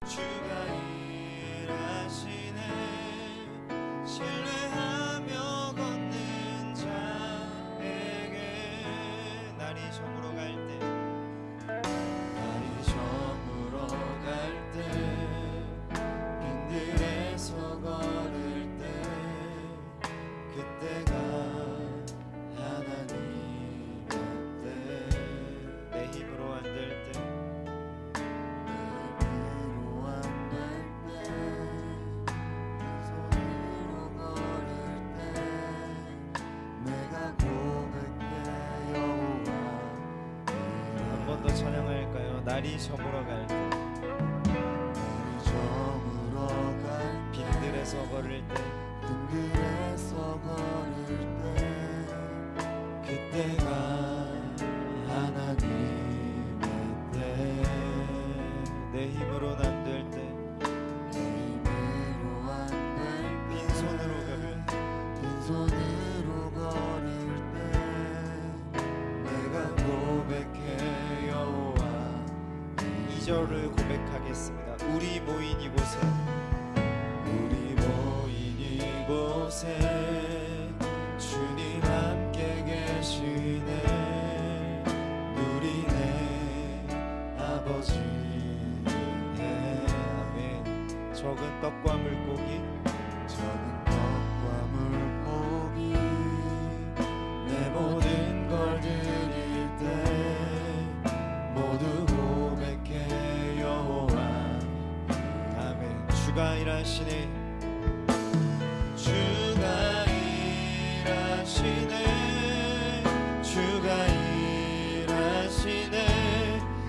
주가 일하시네. 신뢰하며 걷는 자에게 날이 저물어 갈 때, 날이 저물어 갈 때, 빈들에서 걸을 때, 그때가 하나님의 때. 내 힘으로 안 될 때, 찬양할까요? 날이 저물어 갈 때, 날이 저물어 갈 때, 빈들에서 걸을 때, 빈들에서 걸을 때, 그때가 하나님의 때. 내 힘으로는 안 될 때, 내 힘으로 안 될 때, 빈손으로 걸을 때, 빈손으로 걸을 때, 내가 고백해 2절을 고백하겠습니다. 우리 모인 이곳에, 우리 모인 이곳에 주님 함께 계시네. 누리네 아버지네. 아멘. 적은 떡과 물고기, 적은 떡과 물고기, 내 모든 걸 드릴 때 모두 고백해 여호와. 아멘. 주가 일하시네. 주가 일하시네. 주가 일하시네.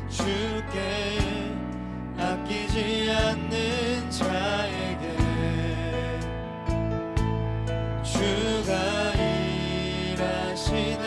주께 아끼지 않는 자에게 주가 일하시네.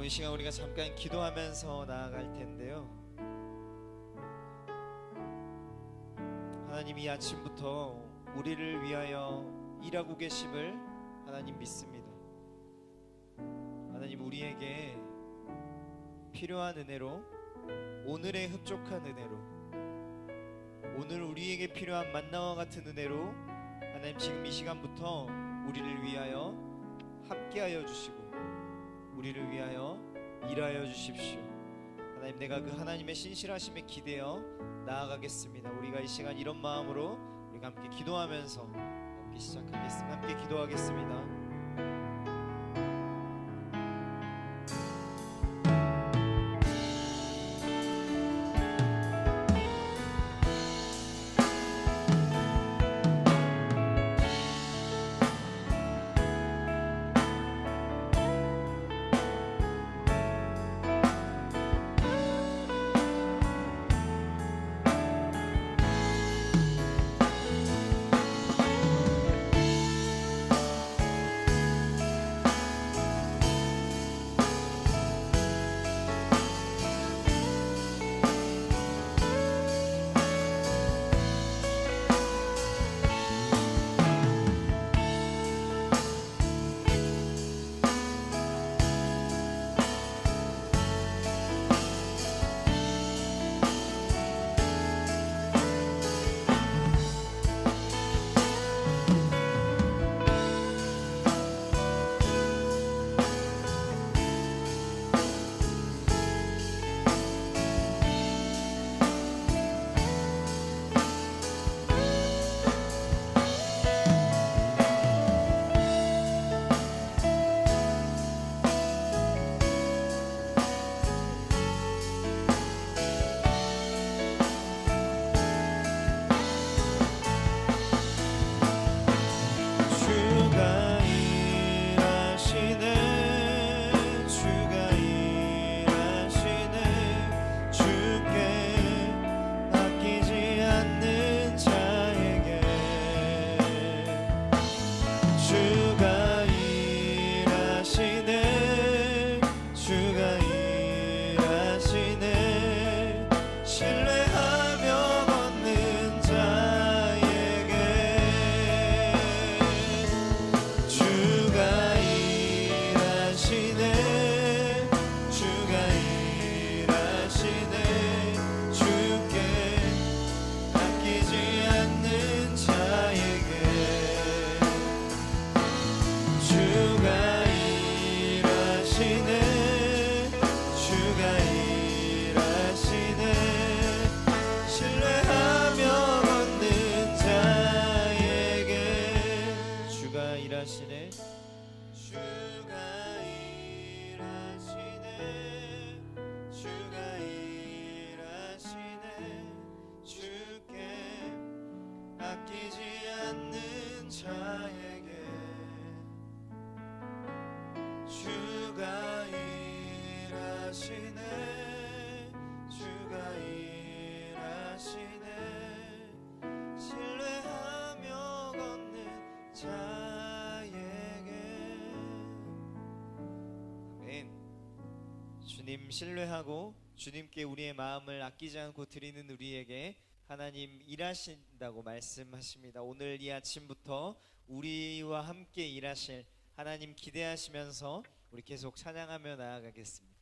이 시간 우리가 잠깐 기도하면서 나아갈 텐데요, 하나님이 아침부터 우리를 위하여 일하고 계심을 하나님 믿습니다. 하나님 우리에게 필요한 은혜로, 오늘의 흡족한 은혜로, 오늘 우리에게 필요한 만나와 같은 은혜로 하나님 지금 이 시간부터 우리를 위하여 함께하여 주시고 우리를 위하여 일하여 주십시오. 하나님, 내가 그 하나님의 신실하심에 기대어 나아가겠습니다. 우리가 이 시간 이런 마음으로 우리가 함께 기도하면서 함께 시작하겠습니다. 함께 기도하겠습니다. 아끼지 않는 자에게 주가 일하시네. 주가 일하시네. 신뢰하며 걷는 자에게. 아멘. 주님 신뢰하고 주님께 우리의 마음을 아끼지 않고 드리는 우리에게 하나님 일하신다고 말씀하십니다. 오늘 이 아침부터 우리와 함께 일하실 하나님 기대하시면서 우리 계속 찬양하며 나아가겠습니다.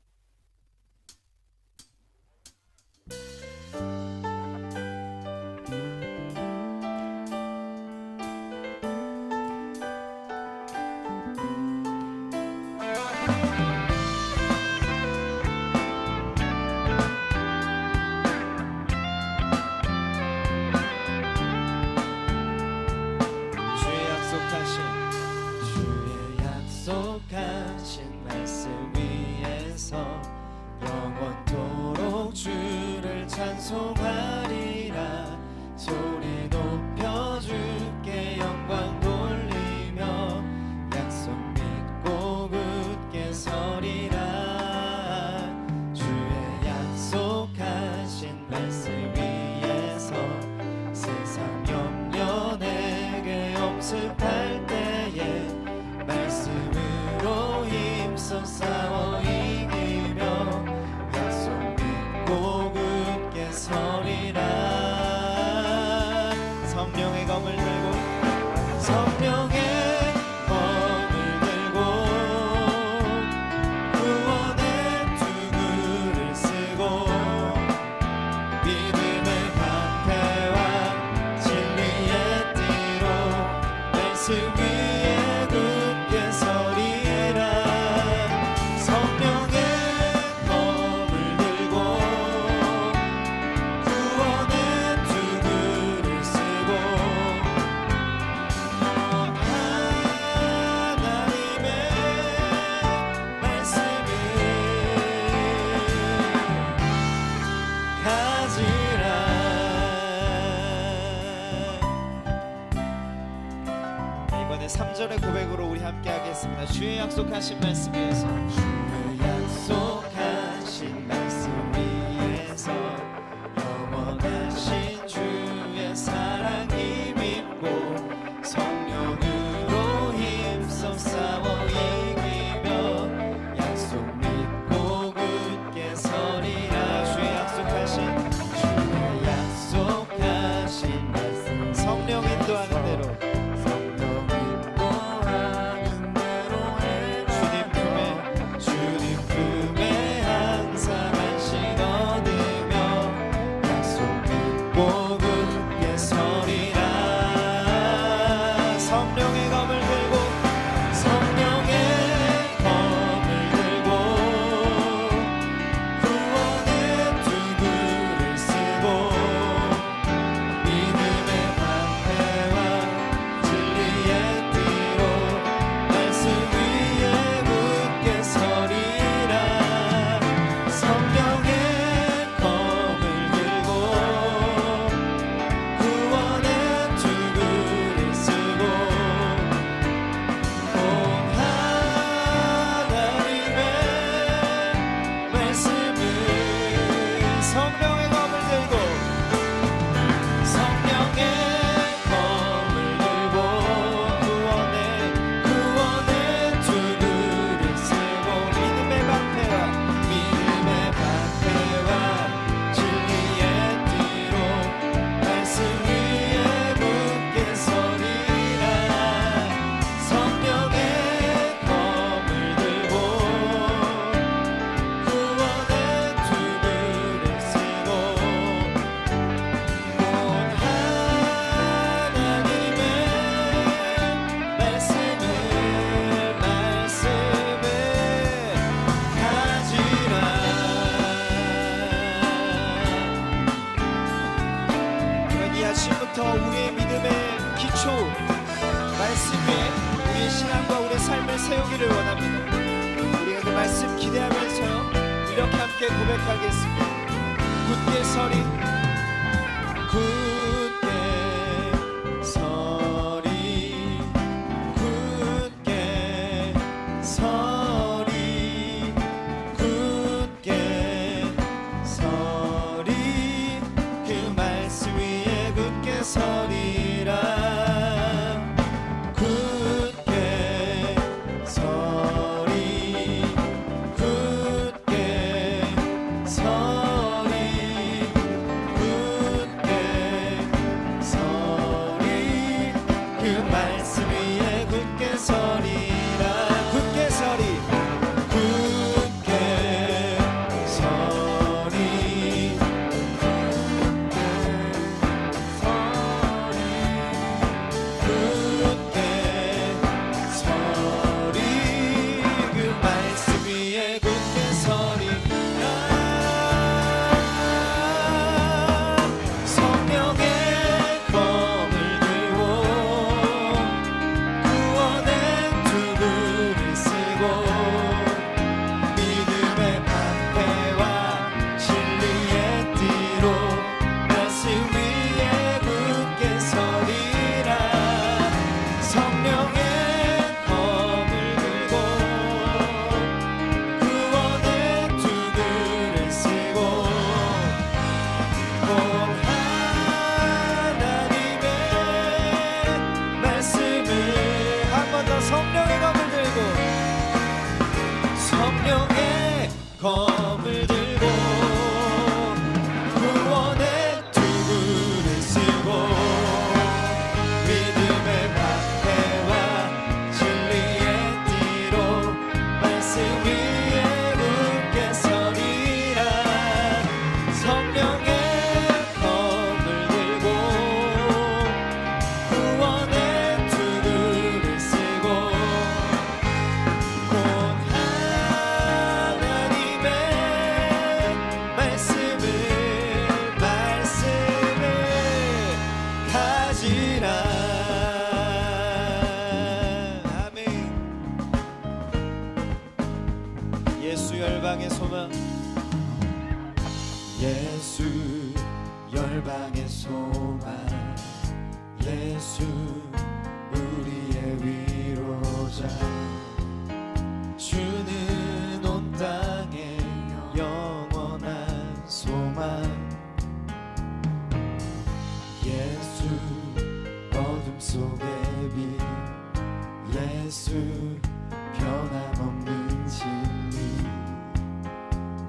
약속하신 말씀 위에서 영원토록 주를 찬송하리라. 소리 높여 주께 영광 돌리며 약속 믿고 굳게 서리라. 주의 약속하신 말씀 위에서 세상 염려 내게 엄습할 때에 말씀으로 힘써 싸워 이기며 약속 믿고 굳게 서리라. 성령의 검을 들고 성령의 검을 들고 구원의 투구를 쓰고 믿음의 방패와 진리의 띠로 말씀 위에 굳게 서리라. 성령의 검을 들고 구원의 투구를 쓰고 하나님의 말씀을 가지라. 이번에 3절의 고백으로 우리 함께 하겠습니다. 주의 약속하신 말씀 위에서 주의 약속하신 말씀 위에서 영원하신 주의 사랑 힘입고 성령으로 힘써 싸워 이기며 약속 믿고 굳게 서리라. 주의 약속하신 말씀 성령 인도하는 대로 주님 품에 항상 안식 얻으며 약속 믿고 굳게 서리라. 성령의 검을 들고 성령의 검을 들고 구원의 투구를 쓰고 믿음의 방패와 진리의 띠로 말씀 위에 굳게 서리라. 성령의 검을 들고 구원의 투구를 쓰고 온 하나님의 말씀을 성령의 검을 들고 성령의 검을 들고 구원의 투구를 쓰고 믿음의 방패와 진리의 띠로 말씀 위에 굳게 서리라. 성령의 검을 들고 구원의 투구를 쓰고 온 하나님의 말씀을 가지라. 이 아침부터 우리의 믿음의 기초 말씀 위에 우리의 신앙과 우리의 삶을 세우기를 원합니다. 우리가 그 말씀 기대하면서요 이렇게 함께 고백하겠습니다. 굳게 서리 굳게 열방의 소망 예수 우리의 위로자 주는 온 땅에 영원한 소망 예수 어둠 속의 빛 예수 변함없는 진리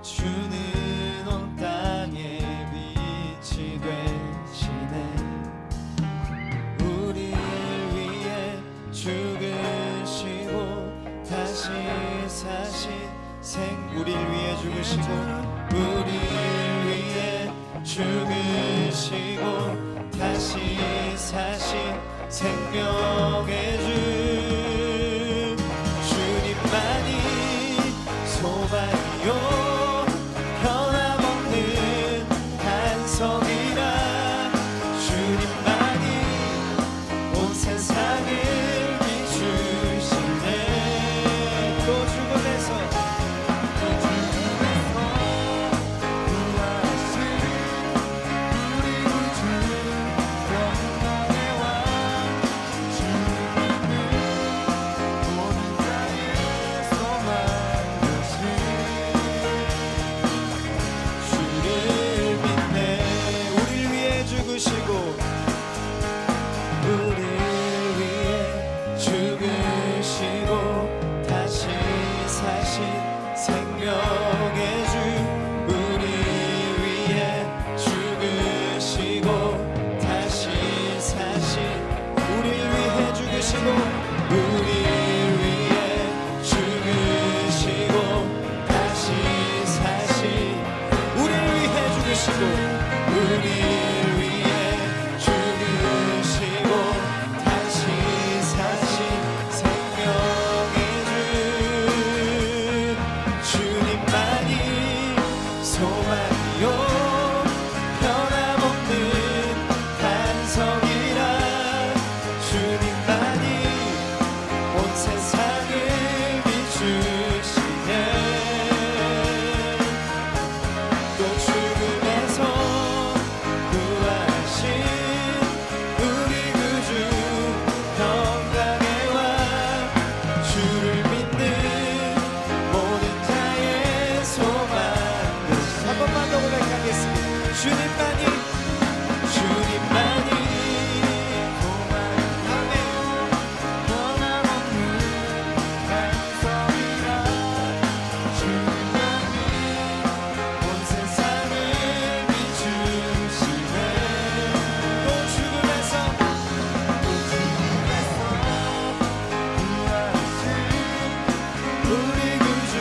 주는 온 땅에 빛이 되시네 우리를 위해 죽으시고 다시 사신 우리를 위해 죽으시고 우리를 위해 죽으시고 다시 사신 생명의 주 주님만이 소망이요 변함없는 반석이라 주님만이 온 세상을 비추시네 또 죽음에서 구하신 우리 구주 영광의 왕 주님은 모든 자의 소망 주를 믿네 우리를 위해 죽으시고 우리를 위해 죽으시고 다시 사신 생명의 주 우리를 위해 죽으시고 다시 사신 우리를 위해 죽으시고 우리를 위해 죽으시고 다시 사신 우리를 위해 죽으시고 우리를 위해 죽으시고 다시 사신 생명의 주 주님만이 소망이요 변함없는 반석이라 주님만이 온 세상을 비추시네 또 죽음에서 구하신 우리 구주 평강의 왕 주를 믿는 모든 자의 소망 한 번만 더 고백하겠습니다 주님만이 소망 아멘 변함없는 반석이라 주님만이 온 세상을 비추시네 또 죽음에서 구하신 우리 구주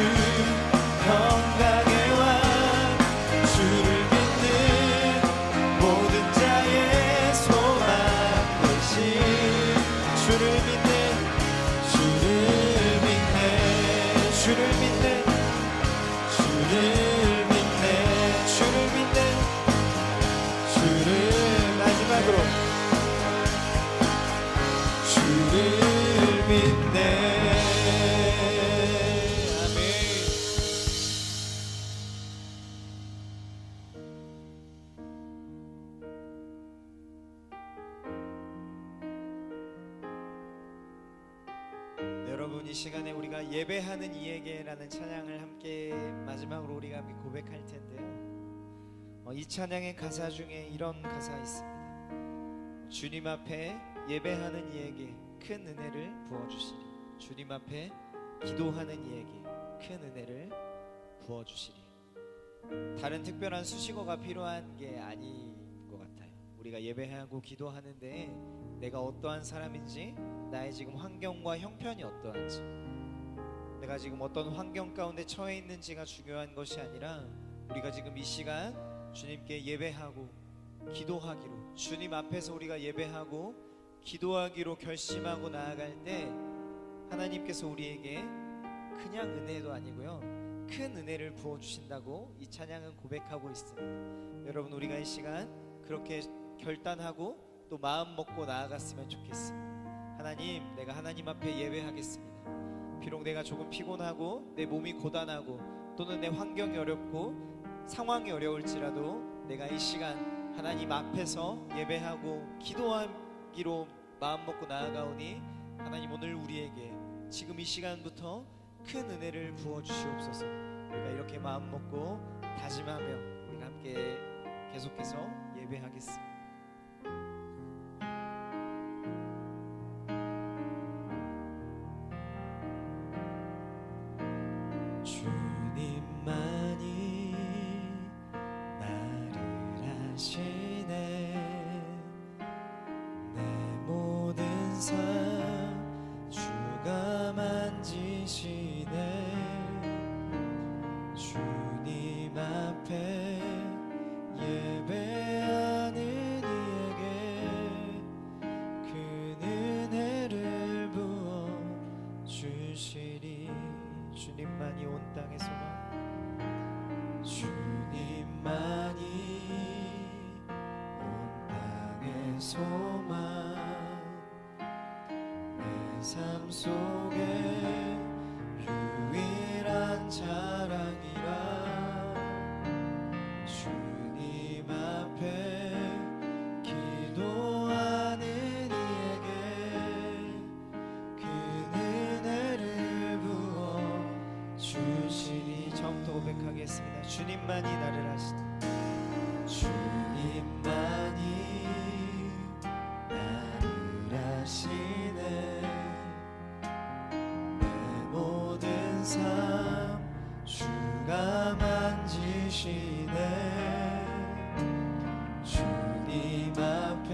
평강의 왕 주를 믿는 모든 자의 소망 되신 주를 믿는 주를 믿는 주를 마지막으로 주를 믿네 아멘 여러분 이 시간에 우리가 예배하는 이에게라는 찬양을 함께 마지막으로 우리가 함께 고백할 텐데요 이 찬양의 가사 중에 이런 가사가 있습니다 주님 앞에 예배하는 이에게 큰 은혜를 부어주시리 주님 앞에 기도하는 이에게 큰 은혜를 부어주시리 다른 특별한 수식어가 필요한 게 아닌 것 같아요 우리가 예배하고 기도하는데 내가 어떠한 사람인지 나의 지금 환경과 형편이 어떠한지 내가 지금 어떤 환경 가운데 처해 있는지가 중요한 것이 아니라 우리가 지금 이 시간 주님께 예배하고 기도하기로 주님 앞에서 우리가 예배하고 기도하기로 결심하고 나아갈 때 하나님께서 우리에게 그냥 은혜도 아니고요 큰 은혜를 부어주신다고 이 찬양은 고백하고 있습니다 여러분 우리가 이 시간 그렇게 결단하고 또 마음 먹고 나아갔으면 좋겠습니다 하나님 내가 하나님 앞에 예배하겠습니다 비록 내가 조금 피곤하고 내 몸이 고단하고 또는 내 환경이 어렵고 상황이 어려울지라도 내가 이 시간 하나님 앞에서 예배하고 기도하기로 마음먹고 나아가오니 하나님 오늘 우리에게 지금 이 시간부터 큰 은혜를 부어주시옵소서. 우리가 이렇게 마음먹고 다짐하며 우리가 함께 계속해서 예배하겠습니다. 주님만이 나를 아시네. 내 모든 삶 주가 만지시네. 주님 앞에 예배하는 이에게 큰 은혜를 부어 주시리. 주님만이 온 땅의 소망, 주님만이 온 땅의 소망. 내 삶 속에 유일한 자랑이라. 주님 앞에 기도하는 이에게 큰 은혜를 부어 주시니. 처음부터 고백하겠습니다. 주님만이 나를 아시네. 주님만이 나를 아시네. 내 모든 삶 주가 만지시네. 주님 앞에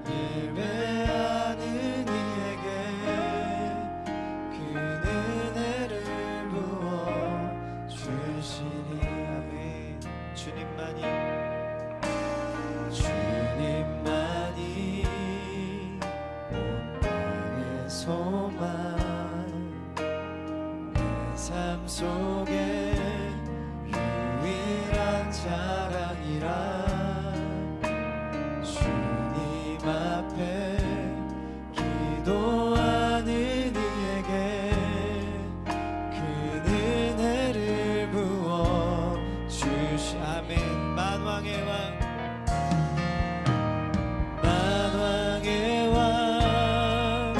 예배하는 이에게 큰 은혜를 부어 주시니. 아멘. 주님만이 온 땅의 소망. 내 삶 속에 유일한 자랑이라. 주님 앞에 기도하는 이에게 큰 은혜를 부어 주시. 아멘. 만왕의 왕, 만왕의 왕,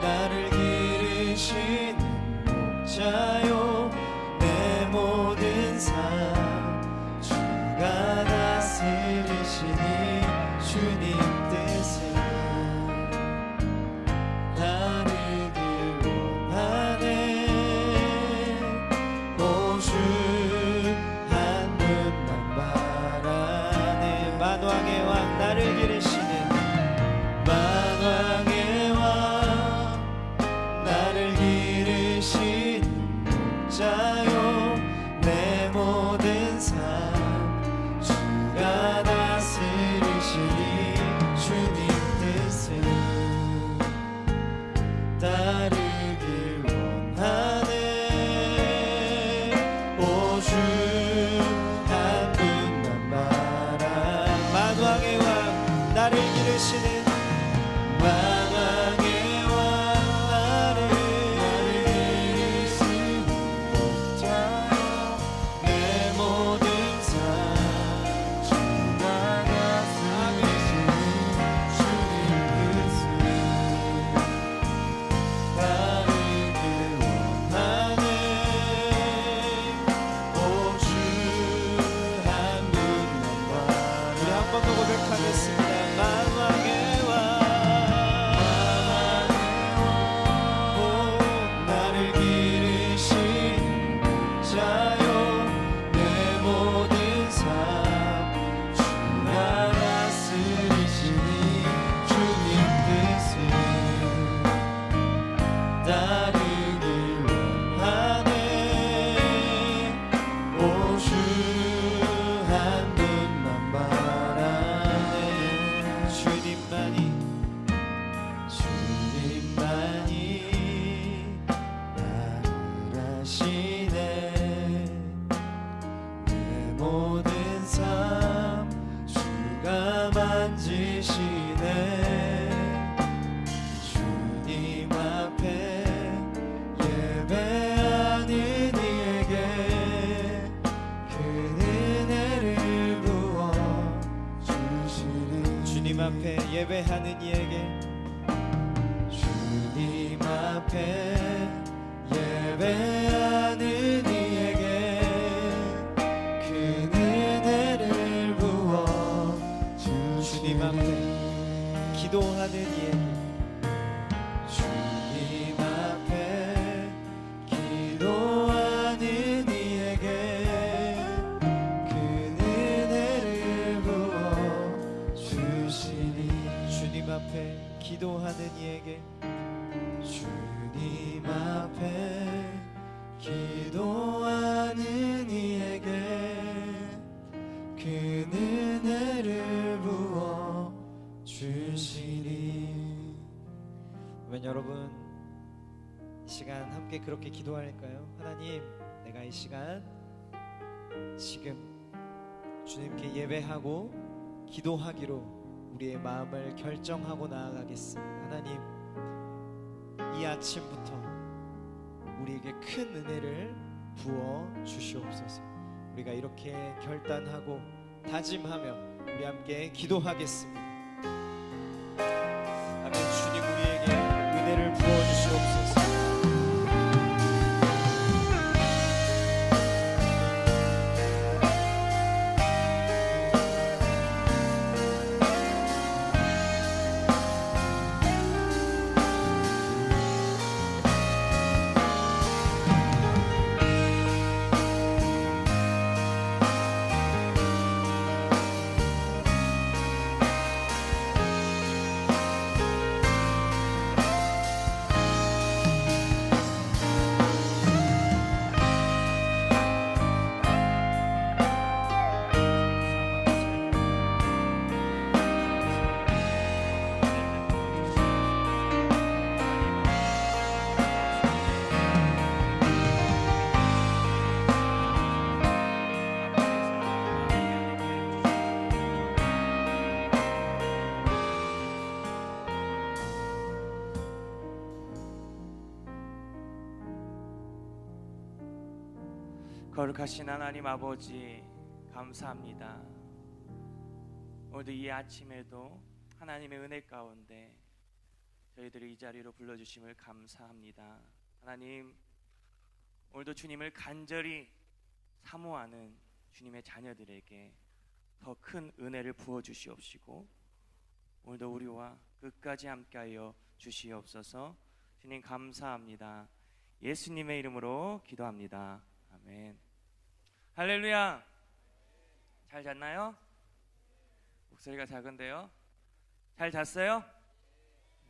나를 기르시는 목자요. 내 모든 삶 주가 다스리시니. 주님 뜻에 나를 원하네. 오주 한 분만 바라네. 만왕의 왕, 나를 기르시는 만왕의 왕, 나를 기르시는 목자요. 내 모든 삶 주가 다스리시니. 주님 뜻을 따르길 원하네. 오주 한 분만 바라. 만왕의 왕, 나를 기르시는 만왕의 왕, 나를 기르시는 목자요. 내 모든 삶 주가 다스리시니. 주님 뜻을 따르길 원하네. 오주 한 분만 바라. 우리 한 번 더 고백하겠습니다. 만왕의 왕, 오, 나를 기르시는 목자요. 내 모든 삶 주가 다스리시니. 주님 뜻을 따르길 원하네. 오주 한 분만 바라네. 주님만이 나를 아시네. 내 모든 삶 주가 만지시네. 주님 앞에 예배하는 이에게 큰 은혜를 부어 주님 앞에 예배하는 이에게 주님 앞에 예배하는 이에게 큰 은혜를 부어 주님 앞에 기도하는 이에게 주님 앞에 기도하는 이에게 큰 은혜를 부어 주시니 주님 앞에 기도하는 이에게 주님 앞에 기도하는 이에게 큰 은혜를 부어 주시니. 아멘. 여러분 이 시간 함께 그렇게 기도할까요? 하나님, 내가 이 시간 지금 주님께 예배하고 기도하기로 우리의 마음을 결정하고 나아가겠습니다. 하나님, 이 아침부터 우리에게 큰 은혜를 부어 주시옵소서. 우리가 이렇게 결단하고 다짐하며 우리 함께 기도하겠습니다. 아멘. 주님, 우리에게 은혜를 부어 주시옵소서. 거룩하신 하나님 아버지, 감사합니다. 오늘도 이 아침에도 하나님의 은혜 가운데 저희들을 이 자리로 불러주심을 감사합니다. 하나님, 오늘도 주님을 간절히 사모하는 주님의 자녀들에게 더 큰 은혜를 부어주시옵시고 오늘도 우리와 끝까지 함께하여 주시옵소서. 주님 감사합니다. 예수님의 이름으로 기도합니다. 아멘. 할렐루야. 잘 잤나요? 목소리가 작은데요. 잘 잤어요?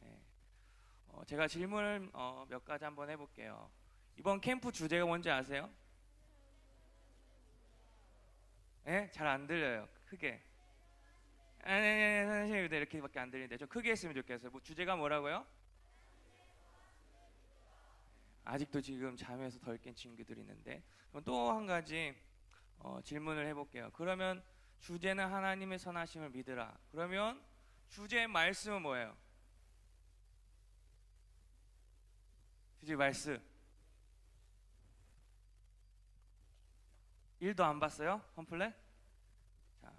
네. 제가 질문을 몇 가지 한번 해볼게요. 이번 캠프 주제가 뭔지 아세요? 네? 잘 안 들려요. 크게. 아니, 선생님 이렇게밖에 안 들리는데 좀 크게 했으면 좋겠어요. 주제가 뭐라고요? 아직도 지금 잠에서 덜 깬 친구들이 있는데, 그럼 또 한 가지 질문을 해볼게요. 그러면 주제는 하나님의 선하심을 믿으라. 그러면 주제의 말씀은 뭐예요? 주제 말씀 1도 안 봤어요? 컴플렛? 자,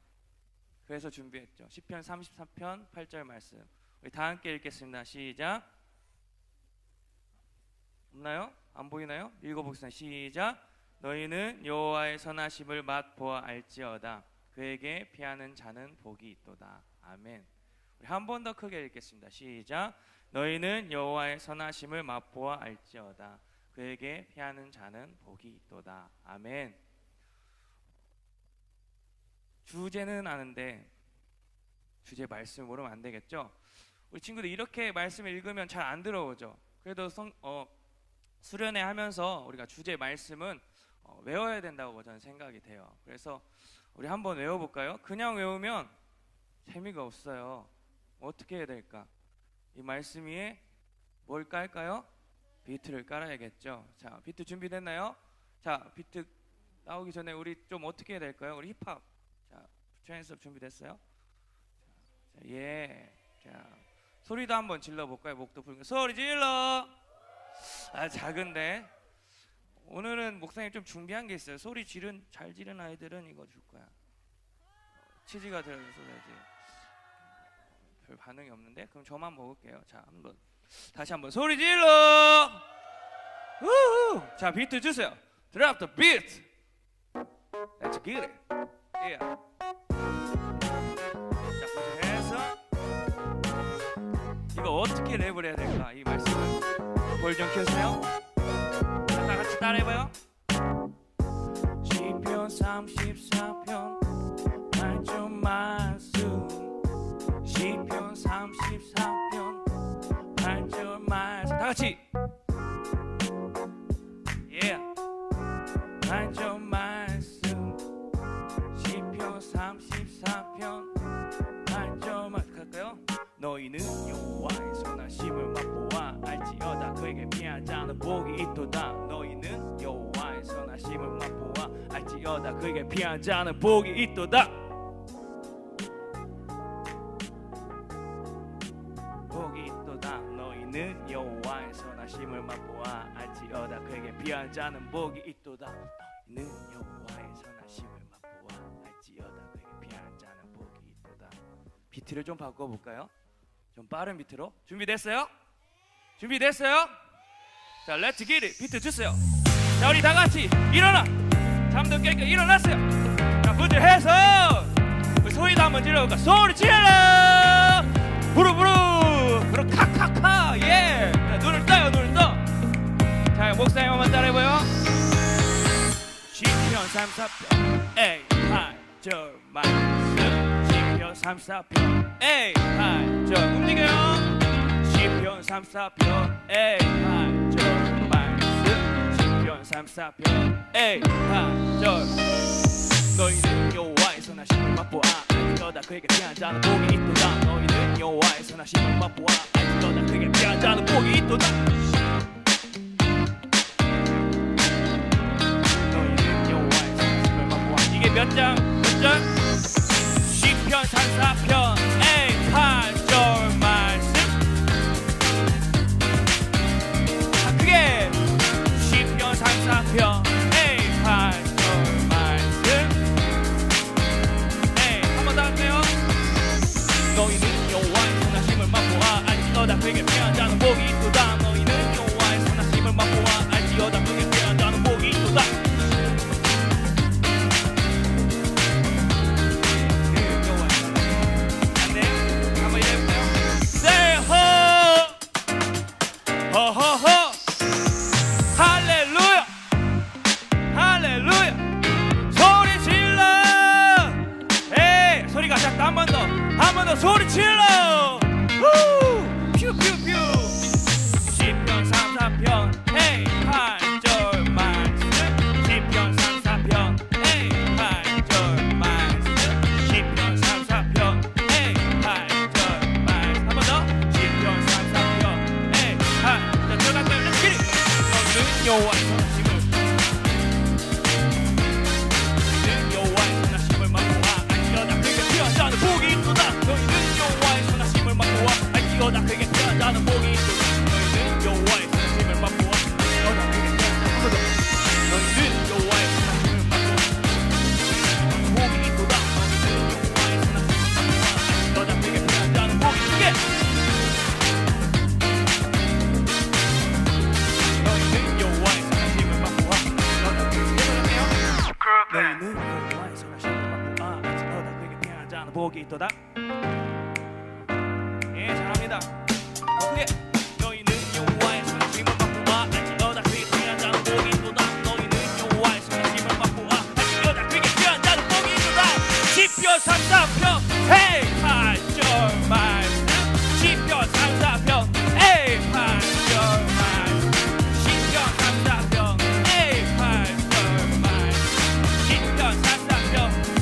그래서 준비했죠. 시편 33편 8절 말씀 우리 다 함께 읽겠습니다. 시작. 없나요? 안 보이나요? 읽어보겠습니다. 시작. 너희는 여호와의 선하심을 맛보아 알지어다. 그에게 피하는 자는 복이 있도다. 아멘. 우리 한 번 더 크게 읽겠습니다. 시작. 너희는 여호와의 선하심을 맛보아 알지어다. 그에게 피하는 자는 복이 있도다. 아멘. 주제는 아는데 주제 말씀을 모르면 안 되겠죠? 우리 친구들 이렇게 말씀을 읽으면 잘 안 들어오죠? 그래도 수련회 하면서 우리가 주제 말씀은 외워야 된다고 저는 생각이 돼요. 그래서 우리 한번 외워볼까요? 그냥 외우면 재미가 없어요. 어떻게 해야 될까? 이 말씀 위에 뭘 깔까요? 비트를 깔아야겠죠. 자, 비트 준비됐나요? 자, 비트 나오기 전에 우리 좀 어떻게 해야 될까요? 우리 힙합. 자, 트랜스업 준비됐어요? 자, 예. 자, 소리도 한번 질러볼까요? 목도 풀고 소리 질러. 아, 작은데 오늘은 목사님 좀 준비한 게 있어요. 소리 잘 지른 아이들은 이거 줄 거야. 치즈가 들어가서 소리지. 별 반응이 없는데 그럼 저만 먹을게요. 자, 한번 다시 한번 소리 질러. 우후. 자, 비트 주세요. Drop the beat. Let's get it. Yeah. 자, 해서 이거 어떻게 랩을 해야 될까? 이 말씀을 볼 좀 켜주세요. 자, 다 같이 따라해봐요. 시편 34편 8절 말씀. 시편 34편 8절 말씀. 다 같이. Yeah. 8절 말씀. 시편 34편 8절 말씀. 갈까요? 너희는 여호와의 선하심을 맛보아 알지어다 그에게 피하지 않은 복이 있도다. 너희는 여호와의 선하심을 맛보아 알지어다 그에게 피하지 않은 복이 있도다. 복이 있도다. 너희는 여호와의 선하심을 맛보아 알지어다 그에게 피하지 않은 복이 있도다. 너희는 여호와의 선하심을 맛보아 알지어다 그에게 피하지 않은 복이 있도다. 비트를 좀 바꿔볼까요? 좀 빠른 비트로. 준비됐어요? 준비됐어요? 자, 렛츠 기릿. 비트 주세요. 자, 우리 다 같이 일어나. 잠도 깨끗 일어났어요. 자, 부들해서 우리 소리도 한번 질러볼까? 소리 질러. 부르부르. 그럼 카카카. 예. 자, 눈을 떠요. 눈을 떠. 자, 목사님 한번 따라해봐요. 시편 34편 에이 8절 말씀. 시편 34편 에이 8절 움직여요. 시편 34편 에이 8절 말씀. 시편 34편 에이 8절. 너희는 여호와의 선하심을 맛보아 알지어다 그에게 피하지 않은 복이 있도다. 너희는 여호와의 선하심을 맛보아 알지어다 그에게 피하지 않은 복이 있도다. 너희는 여호와의 선하심을 맛보아. 이게 몇 장? 몇 장? 시편 34편 에이 8절 말씀. 자, 크게. 시편 34편 에이 8절 말씀. 에이, 한 번 더 할게요. 너희는 여호와의 선하심을 맛보아 알지어다 그에게 피하지 않은 복이 있도다. 너희는 여호와의 선하심을 맛보아 알지어다 그에게 피하지 않은 복이 있도다. 허허허 할렐루야 할렐루야 소리 질러. 에이 소리가 작다. 한 번 더 한 번 더 소리 질러. 퓨퓨퓨. 시편 34편 에이 8절 말씀. 시편 34편 에이 8절 말씀. 시편 34편 에이 8절 말씀. 한 번 더. 시편 34편 에이 8. 자, 들어갈까요? 렛츠 기릿. 너희는 여호와의 선하심을 맛보아 알지어다 그에게 피하지 않은 복이 있도다. 너희는 여호와의 선하심을 맛보아 알지어다 그에게 피하지 않은 복이 있도다. 너희는 여호와의 선하심을 맛보아 알지어다 그에게 피하지 않은 복이 있도다. 너희는 여호와의 선하심을 맛보아 복이 있도다. 너희는 여호와의 선하심을 맛보아 알지어다 그에게 피하지 않은 복이 있게. 너희는 여호와의 선하심을 맛보아 알지어다 그에게 피하지 않은 복이 있도다. 예, 잘합니다. 크게. 너희는 여호와의 선하심을 맛보아 알지어다 그에게 피하지 않은 복이 있도다. 너희는 여호와의 선하심을 맛보아 알지어다 그에게 피하지 않은 복이 있도다. 시편 34편 에이 8절 말씀. 시편 34편 에이 8절 말씀. 시편 34편 에이 8절 말씀. 시편 34편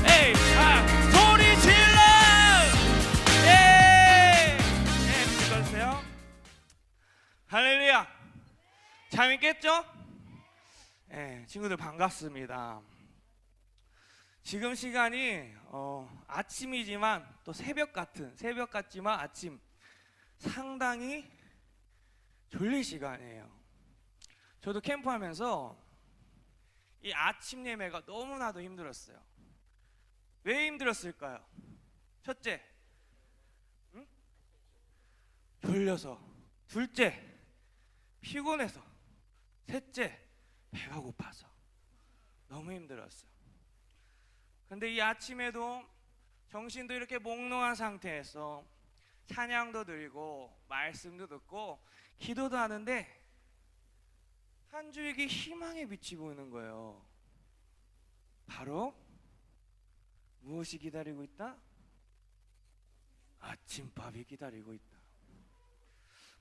에이 8. 소리 질러. 예. 예, 믿어주세요. 할렐루야. 재밌겠죠? 예, 친구들 반갑습니다. 지금 시간이 아침이지만 또 새벽 같지만 아침. 상당히 졸릴 시간이에요. 저도 캠프하면서 이 아침 예배가 너무나도 힘들었어요. 왜 힘들었을까요? 첫째, 졸려서, 둘째 피곤해서, 셋째 배가 고파서 너무 힘들었어. 근데 이 아침에도 정신도 이렇게 몽롱한 상태에서 찬양도 드리고 말씀도 듣고 기도도 하는데 한 줄기 희망의 빛이 보이는 거예요. 바로 무엇이 기다리고 있다? 아침밥이 기다리고 있다.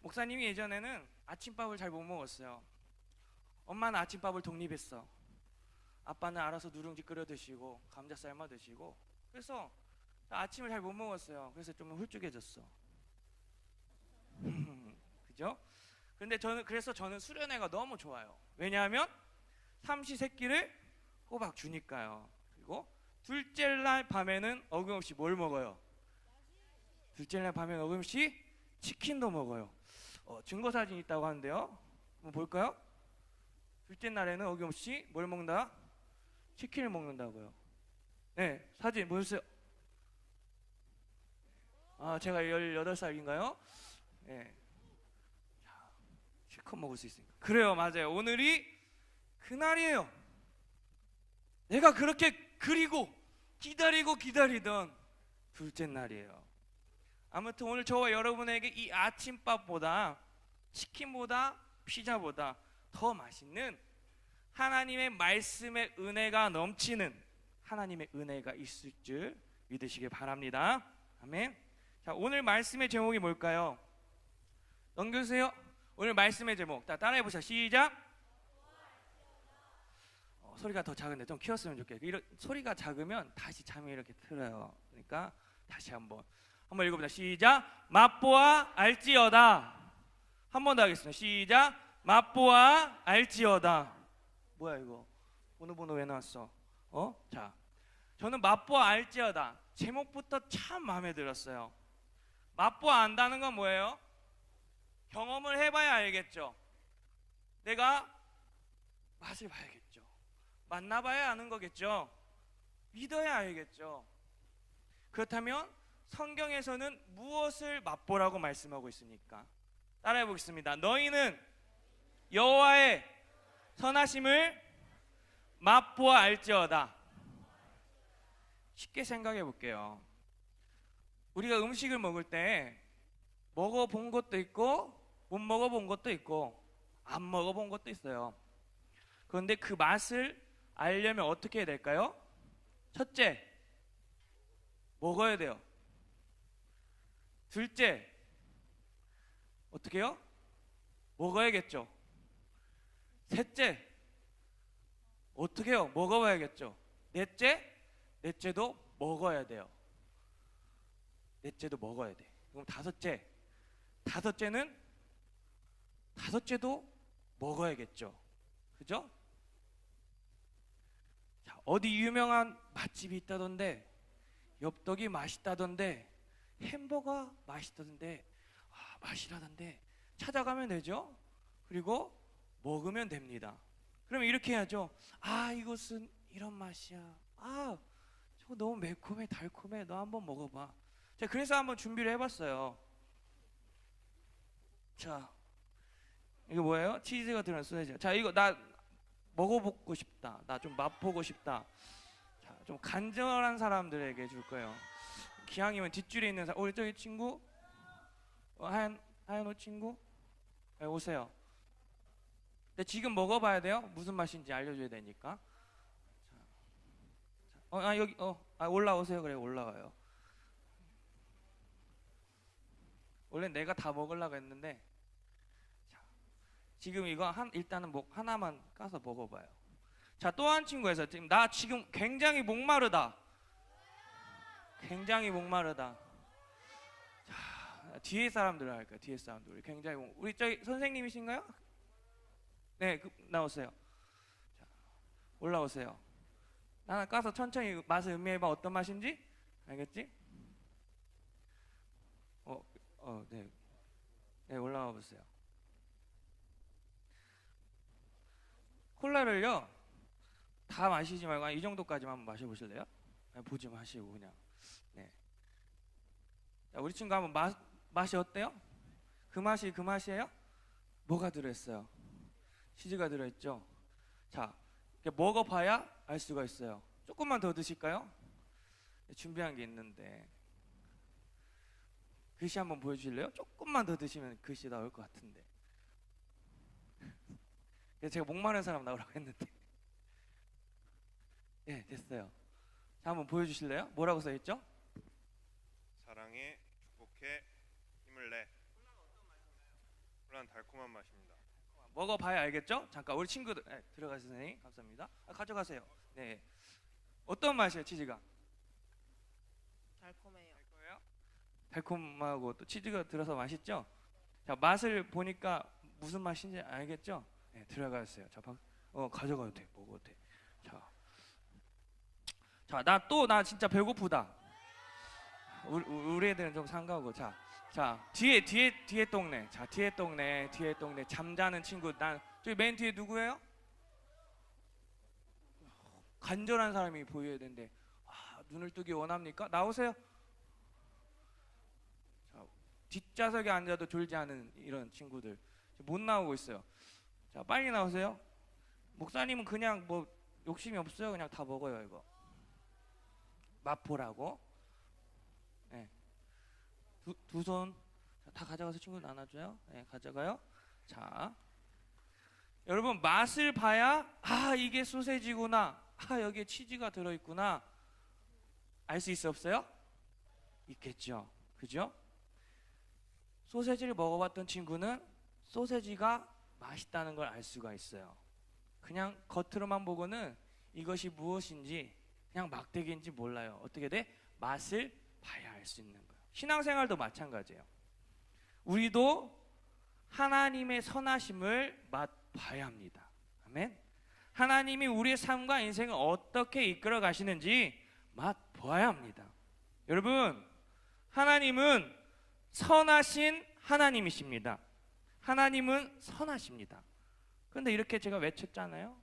목사님이 예전에는 아침밥을 잘 못 먹었어요. 엄마는 아침밥을 독립했어. 아빠는 알아서 누룽지 끓여 드시고 감자 삶아 드시고, 그래서 아침을 잘 못 먹었어요. 그래서 좀 홀쭉해졌어. 그죠? 근데 저는 수련회가 너무 좋아요. 왜냐하면 삼시세끼를 꼬박 주니까요. 그리고 둘째 날 밤에는 어김없이 뭘 먹어요? 둘째 날 밤에는 어김없이 치킨도 먹어요. 증거 사진 있다고 하는데요. 한번 볼까요? 둘째 날에는 어김없이 뭘 먹는다? 치킨을 먹는다고요. 네, 사진 보셨어요? 제가 18살인가요? 네. 실컷 먹을 수 있으니까. 그래요, 맞아요. 오늘이 그날이에요. 내가 그렇게 그리고 기다리던 둘째 날이에요. 아무튼 오늘 저와 여러분에게 이 아침밥보다, 치킨보다, 피자보다 더 맛있는 하나님의 말씀의 은혜가 넘치는 하나님의 은혜가 있을 줄 믿으시길 바랍니다. 아멘. 자, 오늘 말씀의 제목이 뭘까요? 넘겨주세요. 오늘 말씀의 제목, 따라해 보세요. 시작. 소리가 더 작은데 좀 키웠으면 좋겠어요. 소리가 작으면 다시 잠이 이렇게 들어요. 그러니까 다시 한번 읽어보자. 시작. 맛보아 알지어다. 한 번 더 하겠습니다. 시작. 맛보아 알지어다. 뭐야 이거? 번호 왜 나왔어? 자, 저는 맛보아 알지어다 제목부터 참 마음에 들었어요. 맛보아 안다는 건 뭐예요? 경험을 해봐야 알겠죠. 내가 맛을 봐야겠죠. 만나봐야 아는 거겠죠. 믿어야 알겠죠. 그렇다면 성경에서는 무엇을 맛보라고 말씀하고 있습니까? 따라해 보겠습니다. 너희는 여호와의 선하심을 맛보아 알지어다. 쉽게 생각해 볼게요. 우리가 음식을 먹을 때 먹어본 것도 있고 못 먹어본 것도 있고 안 먹어본 것도 있어요. 그런데 그 맛을 알려면 어떻게 해야 될까요? 첫째, 먹어야 돼요. 둘째, 어떻게 해요? 먹어야겠죠. 셋째, 어떻게 해요? 먹어봐야겠죠. 넷째도 먹어야 돼요. 넷째도 먹어야 돼. 그럼 다섯째도 먹어야겠죠. 그죠? 자, 어디 유명한 맛집이 있다던데, 엽떡이 맛있다던데, 햄버거 맛있다던데, 맛이라던데 찾아가면 되죠. 그리고 먹으면 됩니다. 그럼 이렇게 해야죠. 이것은 이런 맛이야. 저거 너무 매콤해, 달콤해. 너 한번 먹어봐. 자, 그래서 한번 준비를 해봤어요. 자, 이거 뭐예요? 치즈가 들어간 소세지. 자, 이거 나 먹어보고 싶다. 나 좀 맛보고 싶다. 자, 좀 간절한 사람들에게 줄 거예요. 기왕이면 뒷줄에 있는 사람. 우리 저기 친구, 하얀 옷 친구, 네, 오세요. 근데 지금 먹어봐야 돼요. 무슨 맛인지 알려줘야 되니까. 자, 여기 올라오세요. 그래, 올라와요. 원래 내가 다 먹으려고 했는데, 자, 지금 이거 일단은 하나만 까서 먹어봐요. 자, 또 한 친구에서 나 지금 굉장히 목마르다. 자, 뒤에 사람들 할까요? 뒤에 사람들. 굉장히 우리 저기 선생님이신가요? 네, 나오세요. 자, 올라오세요. 나는 까서 천천히 맛을 음미해봐. 어떤 맛인지 알겠지? 네, 올라와 보세요. 콜라를요 다 마시지 말고 이 정도까지만 한번 마셔보실래요? 그냥 보지 마시고 그냥. 네. 자, 우리 친구 한번 맛이 어때요? 그 맛이에요? 뭐가 들어있어요? 치즈가 들어있죠. 자, 이렇게 먹어봐야 알 수가 있어요. 조금만 더 드실까요? 준비한 게 있는데 글씨 한번 보여주실래요? 조금만 더 드시면 글씨 나올 것 같은데. 제가 목마른 사람 나오라고 했는데. 예, 됐어요. 자, 한번 보여주실래요? 뭐라고 써있죠? 사랑해, 축복해, 힘을 내. 콜라는 달콤한 맛입니다. 먹어봐야 알겠죠? 잠깐 우리 친구들 들어가세요. 선생님 감사합니다. 가져가세요. 네, 어떤 맛이에요 치즈가? 달콤해요. 거예요? 달콤하고 또 치즈가 들어서 맛있죠? 자, 맛을 보니까 무슨 맛인지 알겠죠? 네, 들어가세요. 자, 가져가도 돼, 먹어도 돼. 자, 나 진짜 배고프다. 우리 애들은 좀 상가하고. 자, 뒤에 동네. 자, 뒤에 동네 잠자는 친구. 저기 맨 뒤에 누구예요? 간절한 사람이 보여야 되는데 눈을 뜨기 원합니까? 나오세요. 자, 뒷좌석에 앉아도 졸지 않은 이런 친구들 못 나오고 있어요. 자, 빨리 나오세요. 목사님은 그냥 뭐 욕심이 없어요. 그냥 다 먹어요 이거. 맛보라고. 네. 두 손 다 가져가서 친구들 나눠줘요. 네, 가져가요. 자, 여러분 맛을 봐야 이게 소세지구나. 여기에 치즈가 들어있구나. 알 수 있어 없어요? 있겠죠. 그죠? 소세지를 먹어봤던 친구는 소세지가 맛있다는 걸 알 수가 있어요. 그냥 겉으로만 보고는 이것이 무엇인지 그냥 막대기인지 몰라요. 어떻게 돼? 맛을 봐야 알 수 있는 거예요. 신앙생활도 마찬가지예요. 우리도 하나님의 선하심을 맛봐야 합니다. 아멘. 하나님이 우리의 삶과 인생을 어떻게 이끌어 가시는지 맛보아야 합니다. 여러분, 하나님은 선하신 하나님이십니다. 하나님은 선하십니다. 그런데 이렇게 제가 외쳤잖아요.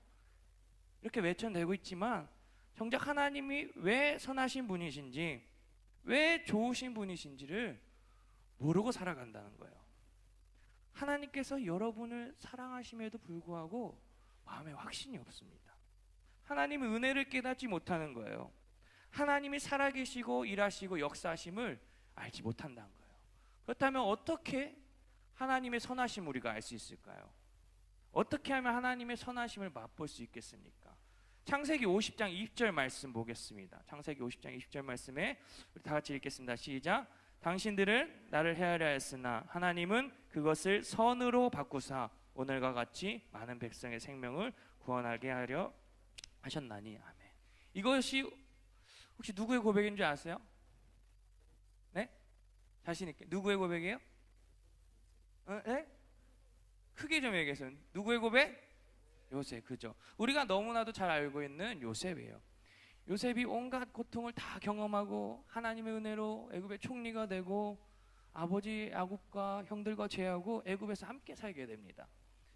이렇게 외쳐내고 있지만 정작 하나님이 왜 선하신 분이신지, 왜 좋으신 분이신지를 모르고 살아간다는 거예요. 하나님께서 여러분을 사랑하심에도 불구하고 마음에 확신이 없습니다. 하나님의 은혜를 깨닫지 못하는 거예요. 하나님이 살아계시고 일하시고 역사하심을 알지 못한다는 거예요. 그렇다면 어떻게 하나님의 선하심 우리가 알 수 있을까요? 어떻게 하면 하나님의 선하심을 맛볼 수 있겠습니까? 창세기 50장 20절 말씀 보겠습니다. 창세기 50장 20절 말씀에 우리 다 같이 읽겠습니다. 시작. 당신들은 나를 헤아려 하였으나 하나님은 그것을 선으로 바꾸사 오늘과 같이 많은 백성의 생명을 구원하게 하려 하셨나니. 아멘. 이것이 혹시 누구의 고백인 줄 아세요? 네? 자신 있게. 누구의 고백이에요? 네? 크게 좀 얘기해서. 누구의 고백? 요셉. 그죠? 우리가 너무나도 잘 알고 있는 요셉이에요. 요셉이 온갖 고통을 다 경험하고 하나님의 은혜로 애굽의 총리가 되고 아버지 야곱과 형들과 제하고 애굽에서 함께 살게 됩니다.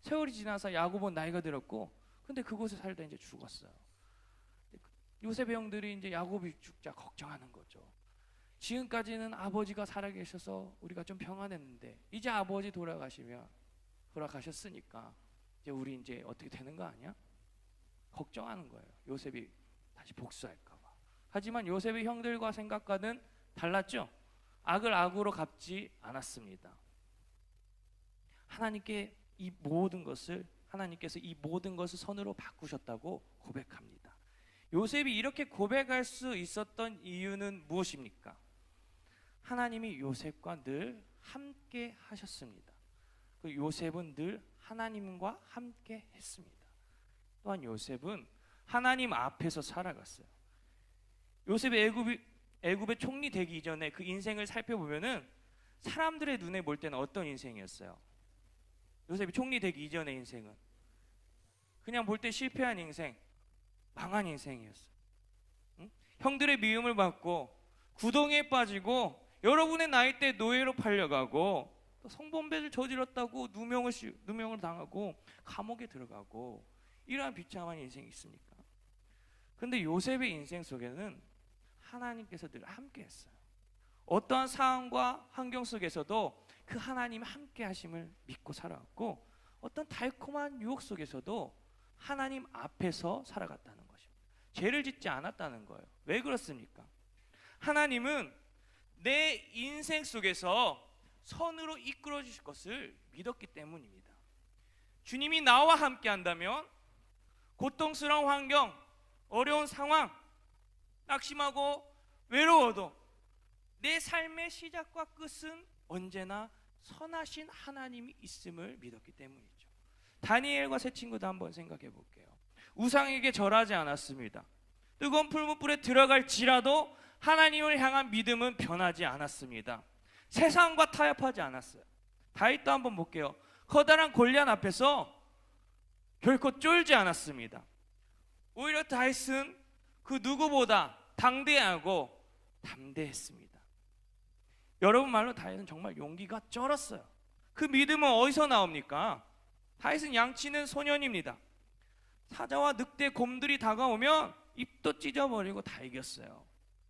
세월이 지나서 야곱은 나이가 들었고 근데 그곳에 살다 이제 죽었어요. 요셉의 형들이 이제 야곱이 죽자 걱정하는 거죠. 지금까지는 아버지가 살아계셔서 우리가 좀 평안했는데 이제 아버지 돌아가셨으니까 이제 우리 이제 어떻게 되는 거 아니야? 걱정하는 거예요. 요셉이 다시 복수할까 봐. 하지만 요셉의 형들과 생각과는 달랐죠. 악을 악으로 갚지 않았습니다. 하나님께서 이 모든 것을 선으로 바꾸셨다고 고백합니다. 요셉이 이렇게 고백할 수 있었던 이유는 무엇입니까? 하나님이 요셉과 늘 함께 하셨습니다. 그 요셉은 늘 하나님과 함께 했습니다. 또한 요셉은 하나님 앞에서 살아갔어요. 요셉이 애굽의 총리 되기 이전에 그 인생을 살펴보면은 사람들의 눈에 볼 때는 어떤 인생이었어요? 요셉이 총리 되기 이전의 인생은 그냥 볼 때 실패한 인생, 망한 인생이었어요. 응? 형들의 미움을 받고 구덩이에 빠지고 여러분의 나이 때 노예로 팔려가고 또 성범죄를 저질렀다고 누명을 당하고 감옥에 들어가고 이러한 비참한 인생이 있습니까? 근데 요셉의 인생 속에는 하나님께서 늘 함께 했어요. 어떠한 상황과 환경 속에서도 그 하나님의 함께 하심을 믿고 살아왔고 어떤 달콤한 유혹 속에서도 하나님 앞에서 살아갔다는 것입니다. 죄를 짓지 않았다는 거예요. 왜 그렇습니까? 하나님은 내 인생 속에서 선으로 이끌어 주실 것을 믿었기 때문입니다. 주님이 나와 함께 한다면 고통스러운 환경, 어려운 상황, 낙심하고 외로워도 내 삶의 시작과 끝은 언제나 선하신 하나님이 있음을 믿었기 때문이죠. 다니엘과 세 친구도 한번 생각해 볼게요. 우상에게 절하지 않았습니다. 뜨거운 풀무불에 들어갈지라도 하나님을 향한 믿음은 변하지 않았습니다. 세상과 타협하지 않았어요. 다윗도 한번 볼게요. 커다란 골리앗 앞에서 결코 쫄지 않았습니다. 오히려 다윗은 그 누구보다 당대하고 담대했습니다. 여러분 말로 다윗은 정말 용기가 쩔었어요. 그 믿음은 어디서 나옵니까? 다윗은 양치는 소년입니다. 사자와 늑대, 곰들이 다가오면 입도 찢어버리고 다 이겼어요.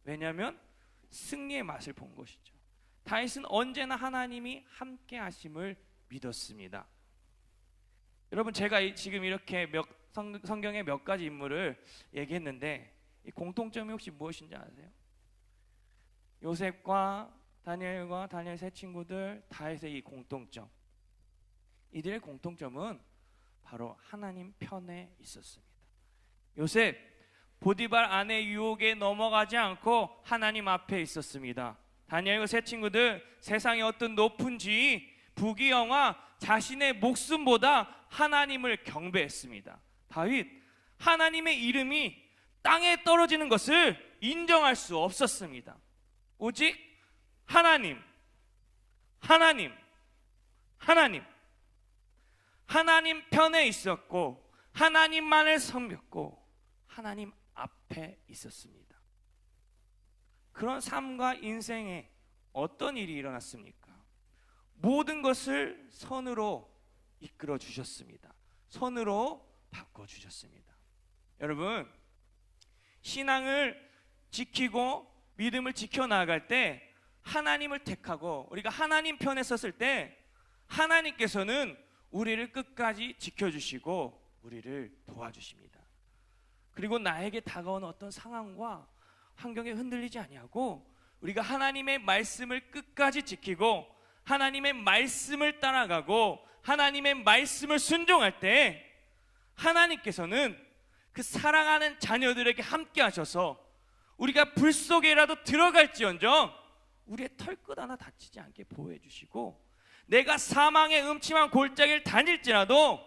왜냐하면 승리의 맛을 본 것이죠. 다윗은 언제나 하나님이 함께 하심을 믿었습니다. 여러분, 제가 지금 이렇게 성경의 몇 가지 인물을 얘기했는데 이 공통점이 혹시 무엇인지 아세요? 요셉과 다니엘과 다니엘 세 친구들, 다윗의 이 공통점, 이들의 공통점은 바로 하나님 편에 있었습니다. 요셉, 보디발 아내 유혹에 넘어가지 않고 하나님 앞에 있었습니다. 다니엘과 세 친구들, 세상의 어떤 높은 지위, 부귀영화, 자신의 목숨보다 하나님을 경배했습니다. 다윗, 하나님의 이름이 땅에 떨어지는 것을 인정할 수 없었습니다. 오직 하나님 편에 있었고 하나님만을 섬겼고 하나님 앞에 있었습니다. 그런 삶과 인생에 어떤 일이 일어났습니까? 모든 것을 선으로 이끌어 주셨습니다. 선으로 바꿔 주셨습니다. 여러분, 신앙을 지키고 믿음을 지켜나갈 때 하나님을 택하고 우리가 하나님 편에 섰을 때 하나님께서는 우리를 끝까지 지켜주시고 우리를 도와주십니다. 그리고 나에게 다가오는 어떤 상황과 환경에 흔들리지 아니하고 우리가 하나님의 말씀을 끝까지 지키고 하나님의 말씀을 따라가고 하나님의 말씀을 순종할 때 하나님께서는 그 사랑하는 자녀들에게 함께 하셔서 우리가 불 속에라도 들어갈지언정 우리의 털끝 하나 다치지 않게 보호해 주시고 내가 사망의 음침한 골짜기를 다닐지라도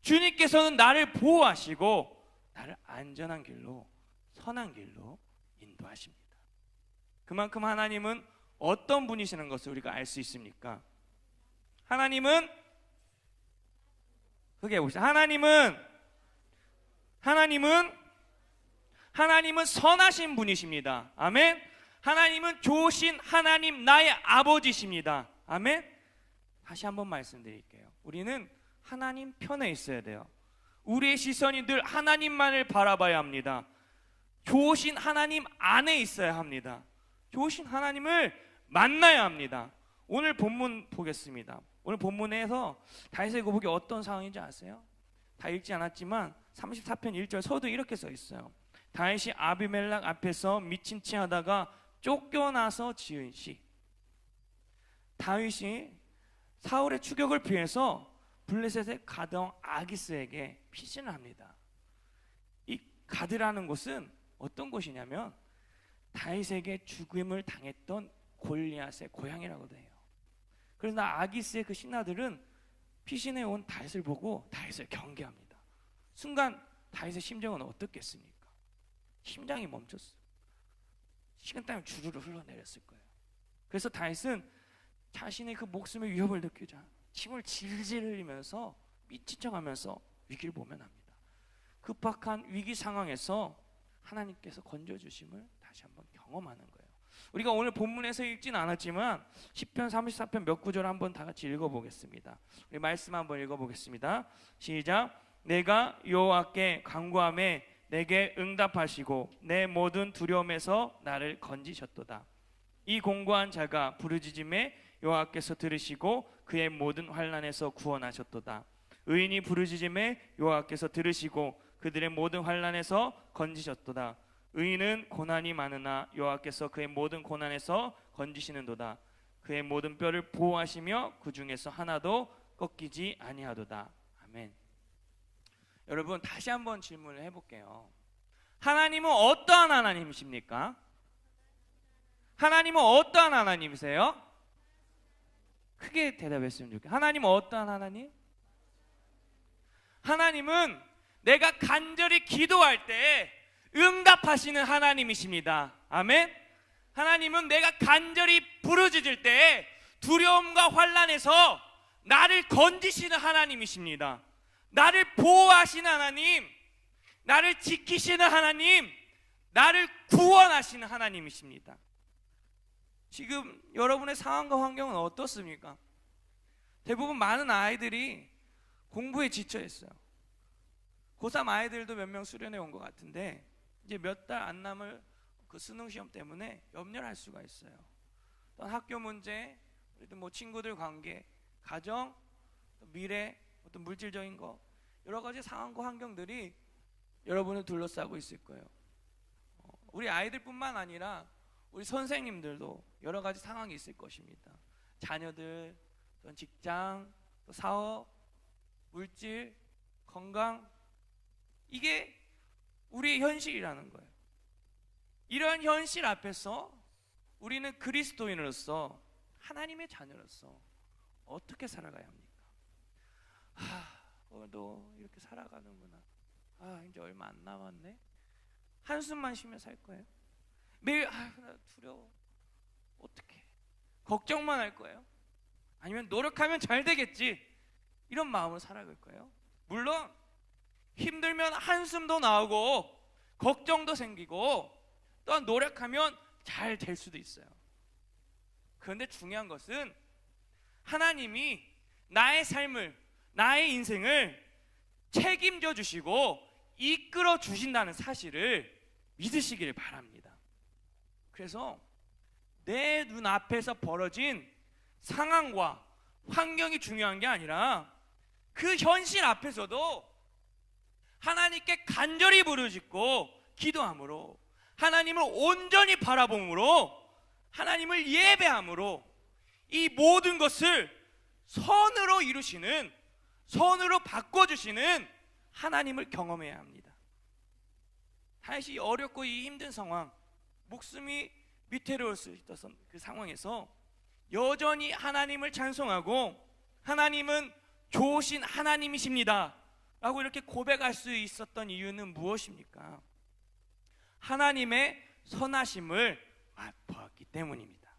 주님께서는 나를 보호하시고 나를 안전한 길로, 선한 길로 인도하십니다. 그만큼 하나님은 어떤 분이시는 것을 우리가 알 수 있습니까? 하나님은 크게 해봅시다. 하나님은 선하신 분이십니다. 아멘. 하나님은 좋으신 하나님, 나의 아버지십니다. 아멘. 다시 한번 말씀드릴게요. 우리는 하나님 편에 있어야 돼요. 우리의 시선이 늘 하나님만을 바라봐야 합니다. 좋으신 하나님 안에 있어야 합니다. 좋으신 하나님을 만나야 합니다. 오늘 본문 보겠습니다. 오늘 본문에서 다윗의 고백이 어떤 상황인지 아세요? 다 읽지 않았지만 34편 1절 서도 이렇게 써 있어요. 다윗이 아비멜렉 앞에서 미친 채 하다가 쫓겨나서 지은 시. 다윗이 사울의 추격을 피해서 블레셋의 가드왕 아기스에게 피신을 합니다. 이 가드라는 곳은 어떤 곳이냐면 다윗에게 죽임을 당했던 골리앗의 고향이라고도 해요. 그래서 아기스의 그 신하들은 피신해 온 다윗을 보고 다윗을 경계합니다. 순간 다윗의 심정은 어떻겠습니까? 심장이 멈췄어요. 식은땀이 주르르 흘러내렸을 거예요. 그래서 다윗은 자신의 그 목숨의 위협을 느끼자 침을 질질 흘리면서 미친 척하면서 위기를 모면합니다. 급박한 위기 상황에서 하나님께서 건져주심을 다시 한번 경험하는 거예요. 우리가 오늘 본문에서 읽지는 않았지만 시편 34편 몇 구절 한번 다 같이 읽어보겠습니다. 우리 말씀 한번 읽어보겠습니다. 시작. 내가 여호와께 간구하매 내게 응답하시고 내 모든 두려움에서 나를 건지셨도다. 이 공고한 자가 부르짖음에 여호와께서 들으시고 그의 모든 환난에서 구원하셨도다. 의인이 부르짖음에 여호와께서 들으시고 그들의 모든 환난에서 건지셨도다. 의인은 고난이 많으나 여호와께서 그의 모든 고난에서 건지시는도다. 그의 모든 뼈를 보호하시며 그 중에서 하나도 꺾이지 아니하도다. 아멘. 여러분, 다시 한번 질문을 해볼게요. 하나님은 어떠한 하나님이십니까? 하나님은 어떠한 하나님이세요? 크게 대답했으면 좋겠어요. 하나님은 어떠한 하나님? 하나님은 내가 간절히 기도할 때 응답하시는 하나님이십니다. 아멘. 하나님은 내가 간절히 부르짖을 때 두려움과 환난에서 나를 건지시는 하나님이십니다. 나를 보호하시는 하나님, 나를 지키시는 하나님, 나를 구원하시는 하나님이십니다. 지금 여러분의 상황과 환경은 어떻습니까? 대부분 많은 아이들이 공부에 지쳐 있어요. 고3 아이들도 몇 명 수련회 온 것 같은데 이제 몇 달 안 남을 그 수능 시험 때문에 염려를 할 수가 있어요. 또 학교 문제, 뭐 친구들 관계, 가정, 미래, 어떤 물질적인 거, 여러 가지 상황과 환경들이 여러분을 둘러싸고 있을 거예요. 우리 아이들뿐만 아니라 우리 선생님들도 여러 가지 상황이 있을 것입니다. 자녀들, 또 직장, 또 사업, 물질, 건강, 이게 우리의 현실이라는 거예요. 이런 현실 앞에서 우리는 그리스도인으로서, 하나님의 자녀로서 어떻게 살아가야 합니까? 오늘도 이렇게 살아가는구나. 이제 얼마 안 남았네. 한숨만 쉬며 살 거예요? 매일 나 두려워. 어떻게? 걱정만 할 거예요? 아니면 노력하면 잘 되겠지, 이런 마음으로 살아갈 거예요? 물론 힘들면 한숨도 나오고 걱정도 생기고 또한 노력하면 잘 될 수도 있어요. 그런데 중요한 것은 하나님이 나의 삶을, 나의 인생을 책임져 주시고 이끌어 주신다는 사실을 믿으시기를 바랍니다. 그래서 내 눈앞에서 벌어진 상황과 환경이 중요한 게 아니라 그 현실 앞에서도 하나님께 간절히 부르짖고 기도함으로, 하나님을 온전히 바라봄으로, 하나님을 예배함으로 이 모든 것을 선으로 이루시는, 선으로 바꿔주시는 하나님을 경험해야 합니다. 다시 어렵고 이 힘든 상황, 목숨이 위태로울 수 있었던 그 상황에서 여전히 하나님을 찬송하고 하나님은 좋으신 하나님이십니다 라고 이렇게 고백할 수 있었던 이유는 무엇입니까? 하나님의 선하심을 맛보았기 때문입니다.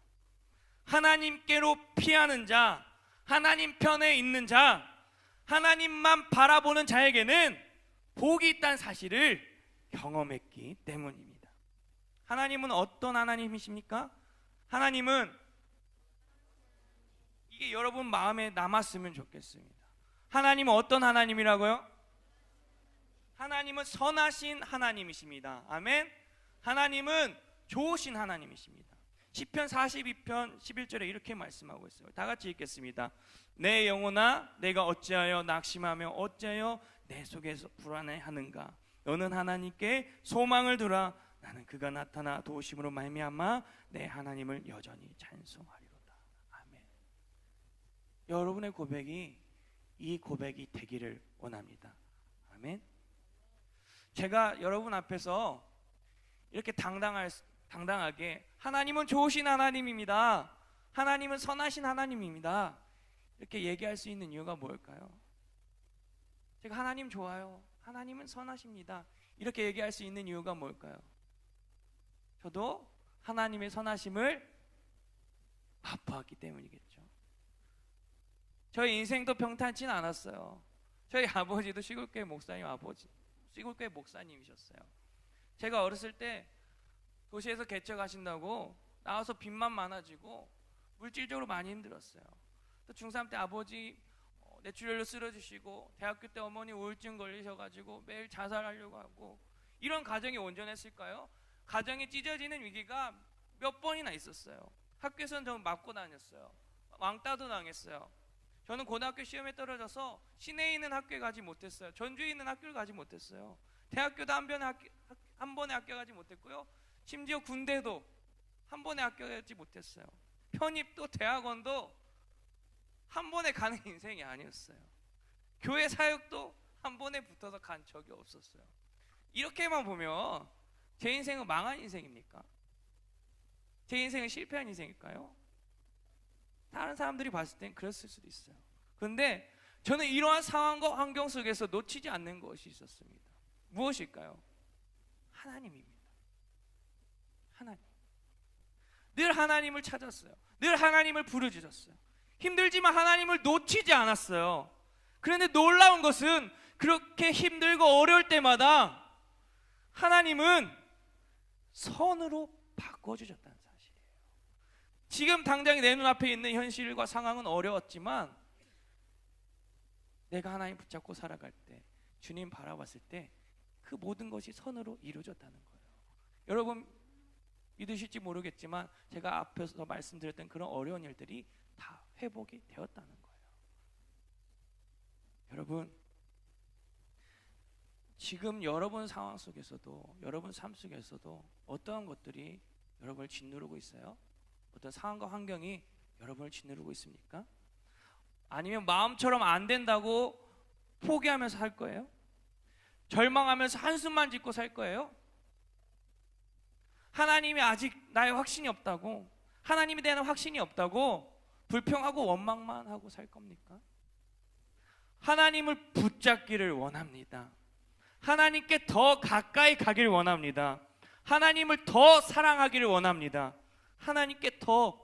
하나님께로 피하는 자, 하나님 편에 있는 자, 하나님만 바라보는 자에게는 복이 있다는 사실을 경험했기 때문입니다. 하나님은 어떤 하나님이십니까? 하나님은, 이게 여러분 마음에 남았으면 좋겠습니다. 하나님은 어떤 하나님이라고요? 하나님은 선하신 하나님이십니다. 아멘. 하나님은 좋으신 하나님이십니다. 시편 42편 11절에 이렇게 말씀하고 있어요. 다 같이 읽겠습니다. 내 영혼아, 내가 어찌하여 낙심하며 어찌하여 내 속에서 불안해하는가? 너는 하나님께 소망을 두라. 나는 그가 나타나 도우심으로 말미암아 내 하나님을 여전히 찬송하리로다. 아멘. 여러분의 고백이 이 고백이 되기를 원합니다. 아멘. 제가 여러분 앞에서 이렇게 당당하게 하나님은 좋으신 하나님입니다, 하나님은 선하신 하나님입니다, 이렇게 얘기할 수 있는 이유가 뭘까요? 제가 하나님 좋아요, 하나님은 선하십니다, 이렇게 얘기할 수 있는 이유가 뭘까요? 저도 하나님의 선하심을 맛보았기 때문이겠죠. 저희 인생도 평탄치는 않았어요. 저희 아버지도 시골교회 목사님, 시골교회 목사님이셨어요. 제가 어렸을 때 도시에서 개척하신다고 나와서 빚만 많아지고 물질적으로 많이 힘들었어요. 또 중3 때 아버지 뇌출혈로 쓰러지시고, 대학교 때 어머니 우울증 걸리셔가지고 매일 자살하려고 하고, 이런 가정이 온전했을까요? 가정이 찢어지는 위기가 몇 번이나 있었어요. 학교에서는 저 맞고 다녔어요. 왕따도 당했어요. 저는 고등학교 시험에 떨어져서 시내에 있는 학교에 가지 못했어요. 전주에 있는 학교를 가지 못했어요. 대학교도 한 번에 합격하지 못했고요. 심지어 군대도 한 번에 합격하지 못했어요. 편입도 대학원도 한 번에 가는 인생이 아니었어요. 교회 사역도 한 번에 붙어서 간 적이 없었어요. 이렇게만 보면 제 인생은 망한 인생입니까? 제 인생은 실패한 인생일까요? 다른 사람들이 봤을 땐 그랬을 수도 있어요. 그런데 저는 이러한 상황과 환경 속에서 놓치지 않는 것이 있었습니다. 무엇일까요? 하나님입니다. 하나님. 늘 하나님을 찾았어요. 늘 하나님을 부르짖었어요. 힘들지만 하나님을 놓치지 않았어요. 그런데 놀라운 것은 그렇게 힘들고 어려울 때마다 하나님은 선으로 바꿔주셨다는 사실이에요. 지금 당장 내 눈앞에 있는 현실과 상황은 어려웠지만 내가 하나님 붙잡고 살아갈 때, 주님 바라봤을 때 그 모든 것이 선으로 이루어졌다는 거예요. 여러분 믿으실지 모르겠지만 제가 앞에서 말씀드렸던 그런 어려운 일들이 다 회복이 되었다는 거예요. 여러분, 지금 여러분 상황 속에서도, 여러분 삶 속에서도 어떠한 것들이 여러분을 짓누르고 있어요? 어떤 상황과 환경이 여러분을 짓누르고 있습니까? 아니면 마음처럼 안 된다고 포기하면서 살 거예요? 절망하면서 한숨만 짓고 살 거예요? 하나님이 아직 나의 확신이 없다고, 하나님에 대한 확신이 없다고 불평하고 원망만 하고 살 겁니까? 하나님을 붙잡기를 원합니다. 하나님께 더 가까이 가기를 원합니다. 하나님을 더 사랑하기를 원합니다. 하나님께 더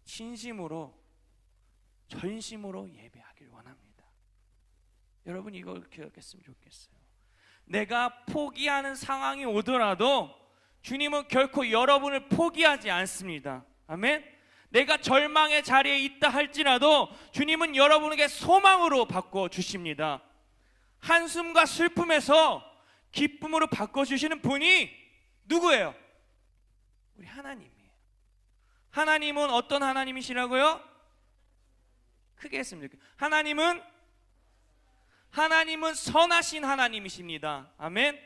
진심으로, 전심으로 예배하기를 원합니다. 여러분 이걸 기억했으면 좋겠어요. 내가 포기하는 상황이 오더라도 주님은 결코 여러분을 포기하지 않습니다. 아멘. 내가 절망의 자리에 있다 할지라도 주님은 여러분에게 소망으로 바꿔주십니다. 한숨과 슬픔에서 기쁨으로 바꿔주시는 분이 누구예요? 우리 하나님이에요. 하나님은 어떤 하나님이시라고요? 크게 했으면 좋겠어요. 하나님은 선하신 하나님이십니다. 아멘.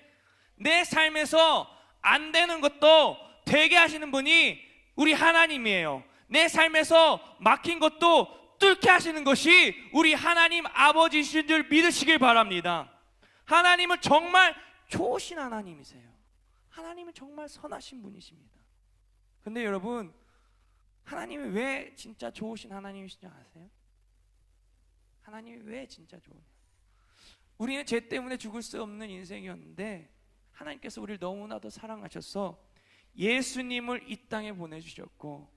내 삶에서 안 되는 것도 되게 하시는 분이 우리 하나님이에요. 내 삶에서 막힌 것도 뚫게 하시는 것이 우리 하나님 아버지신 줄 믿으시길 바랍니다. 하나님은 정말 좋으신 하나님이세요. 하나님은 정말 선하신 분이십니다. 근데 여러분, 하나님이 왜 진짜 좋으신 하나님이신지 아세요? 하나님이 왜 진짜 좋으냐? 우리는 죄 때문에 죽을 수 없는 인생이었는데 하나님께서 우리를 너무나도 사랑하셔서 예수님을 이 땅에 보내주셨고,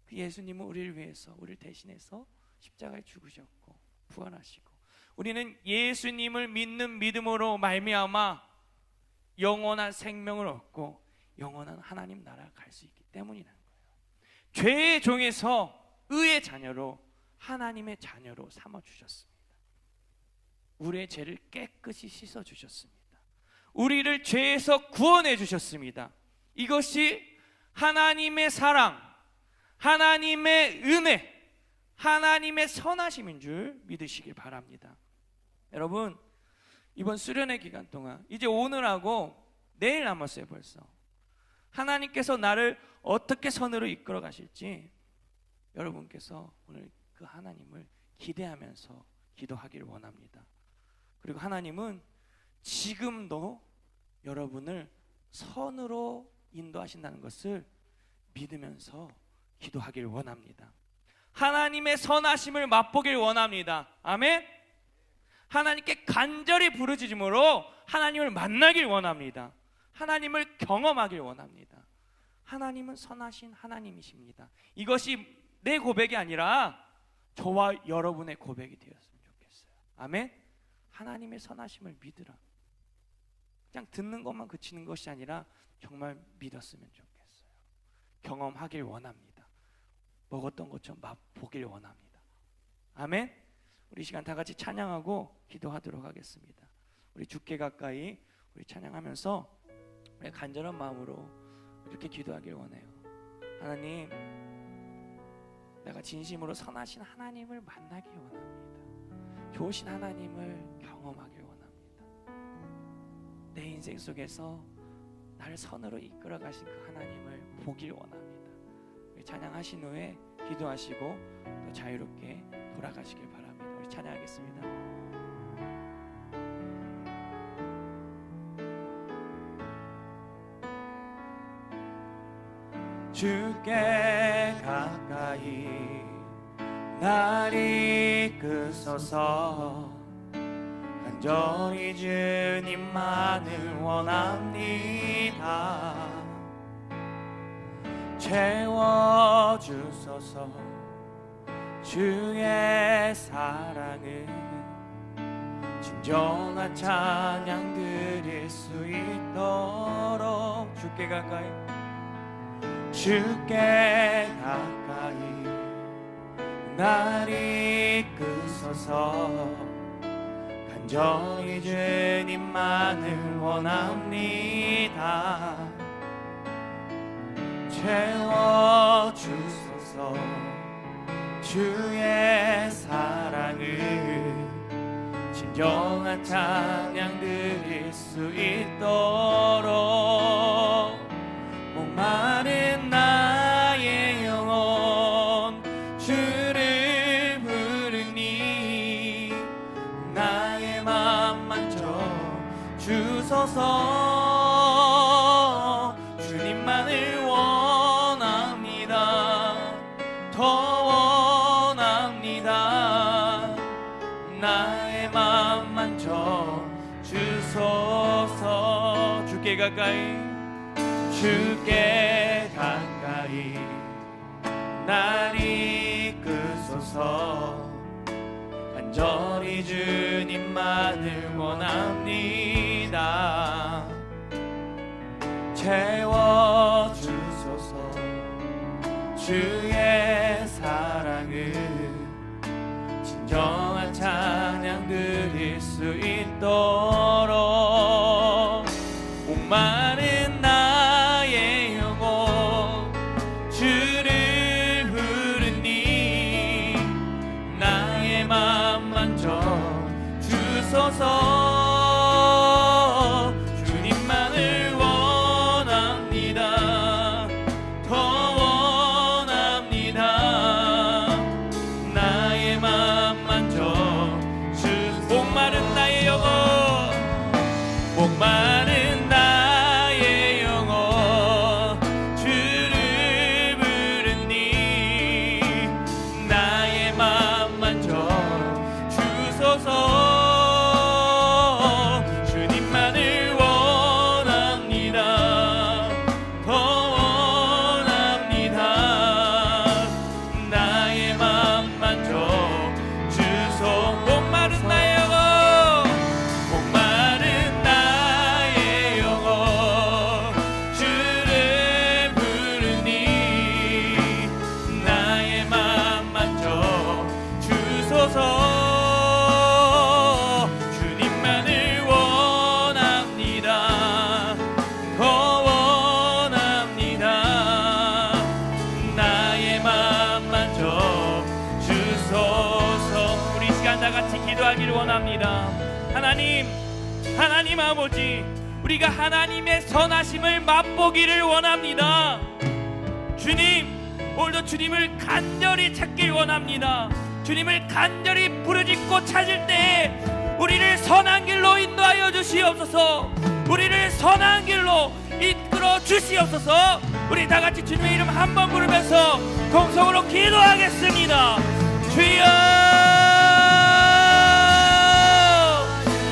그 예수님은 우리를 위해서, 우리를 대신해서 십자가에 죽으셨고 부활하시고, 우리는 예수님을 믿는 믿음으로 말미암아 영원한 생명을 얻고 영원한 하나님 나라에 갈 수 있기 때문이라는 거예요. 죄의 종에서 의의 자녀로, 하나님의 자녀로 삼아주셨습니다. 우리의 죄를 깨끗이 씻어주셨습니다. 우리를 죄에서 구원해 주셨습니다. 이것이 하나님의 사랑, 하나님의 은혜, 하나님의 선하심인 줄 믿으시길 바랍니다. 여러분, 이번 수련회 기간 동안 이제 오늘하고 내일 남았어요. 벌써 하나님께서 나를 어떻게 선으로 이끌어 가실지 여러분께서 오늘 그 하나님을 기대하면서 기도하기를 원합니다. 그리고 하나님은 지금도 여러분을 선으로 인도하신다는 것을 믿으면서 기도하기를 원합니다. 하나님의 선하심을 맛보길 원합니다. 아멘. 하나님께 간절히 부르짖음으로 하나님을 만나길 원합니다. 하나님을 경험하길 원합니다. 하나님은 선하신 하나님이십니다. 이것이 내 고백이 아니라 저와 여러분의 고백이 되었으면 좋겠어요. 아멘. 하나님의 선하심을 믿으라. 그냥 듣는 것만 그치는 것이 아니라 정말 믿었으면 좋겠어요. 경험하길 원합니다. 먹었던 것처럼 맛보길 원합니다. 아멘. 우리 시간 다 같이 찬양하고 기도하도록 하겠습니다. 우리 주께 가까이 우리 찬양하면서 우리 간절한 마음으로 이렇게 기도하길 원해요. 하나님, 내가 진심으로 선하신 하나님을 만나길 원합니다. 좋으신 하나님을 경험하길 원합니다. 내 인생 속에서 나를 선으로 이끌어 가신 그 하나님을 보길 원합니다. 찬양하신 후에 기도하시고 또 자유롭게 돌아가시길 바랍니다. 우리 찬양하겠습니다. 주께 가까이 날 이끄소서. 간절히 주님만을 원합니다. 채워주소서. 주의 사랑은 진정한 찬양 드릴 수 있도록 주께 가까이 날 이끄소서. 간절히 주님만을 원합니다. 채워주소서. 주의 사랑을 진정한 찬양 드릴 수 있도록 목마른 나의 영혼 주를 부르니 나의 맘 만져 주소서. 주님만을 원합니다. 더 원합니다. 나의 맘 만져 주소서. 주께 가까이 날 이끄소서. 간절히 주님만을 원합니다. 채워주소서. 주의 사랑을 진정한 찬양 드릴 수 있도록 목마른 나의 영혼 주를 부르니 나의 맘 만져 주소서. 주님만을 원합니다. 더 원합니다. 나의 맘 만져 목마른 나의 영혼 목마른 나의 영혼 주를 부르니 나의 맘 만져 주소서. 주님만을 원합니다. 더 원합니다. 나의 맘 만져 주소. 목마른 나의 영혼 목마른 나의 영혼 주를 부르니 나의 맘 만져 주소서. 주님만을 원합니다. 더 원합니다. 나의 맘 만져 주소서. 우리 시간 다 같이 기도하기를 원합니다. 하나님 아버지, 우리가 하나님의 선하심을 맛보기를 원합니다. 주님, 오늘도 주님을 간절히 찾길 원합니다. 주님을 간절히 부르짖고 찾을 때 우리를 선한 길로 인도하여 주시옵소서. 우리를 선한 길로 이끌어 주시옵소서. 우리 다 같이 주님의 이름 한 번 부르면서 공성으로 기도하겠습니다. 주여,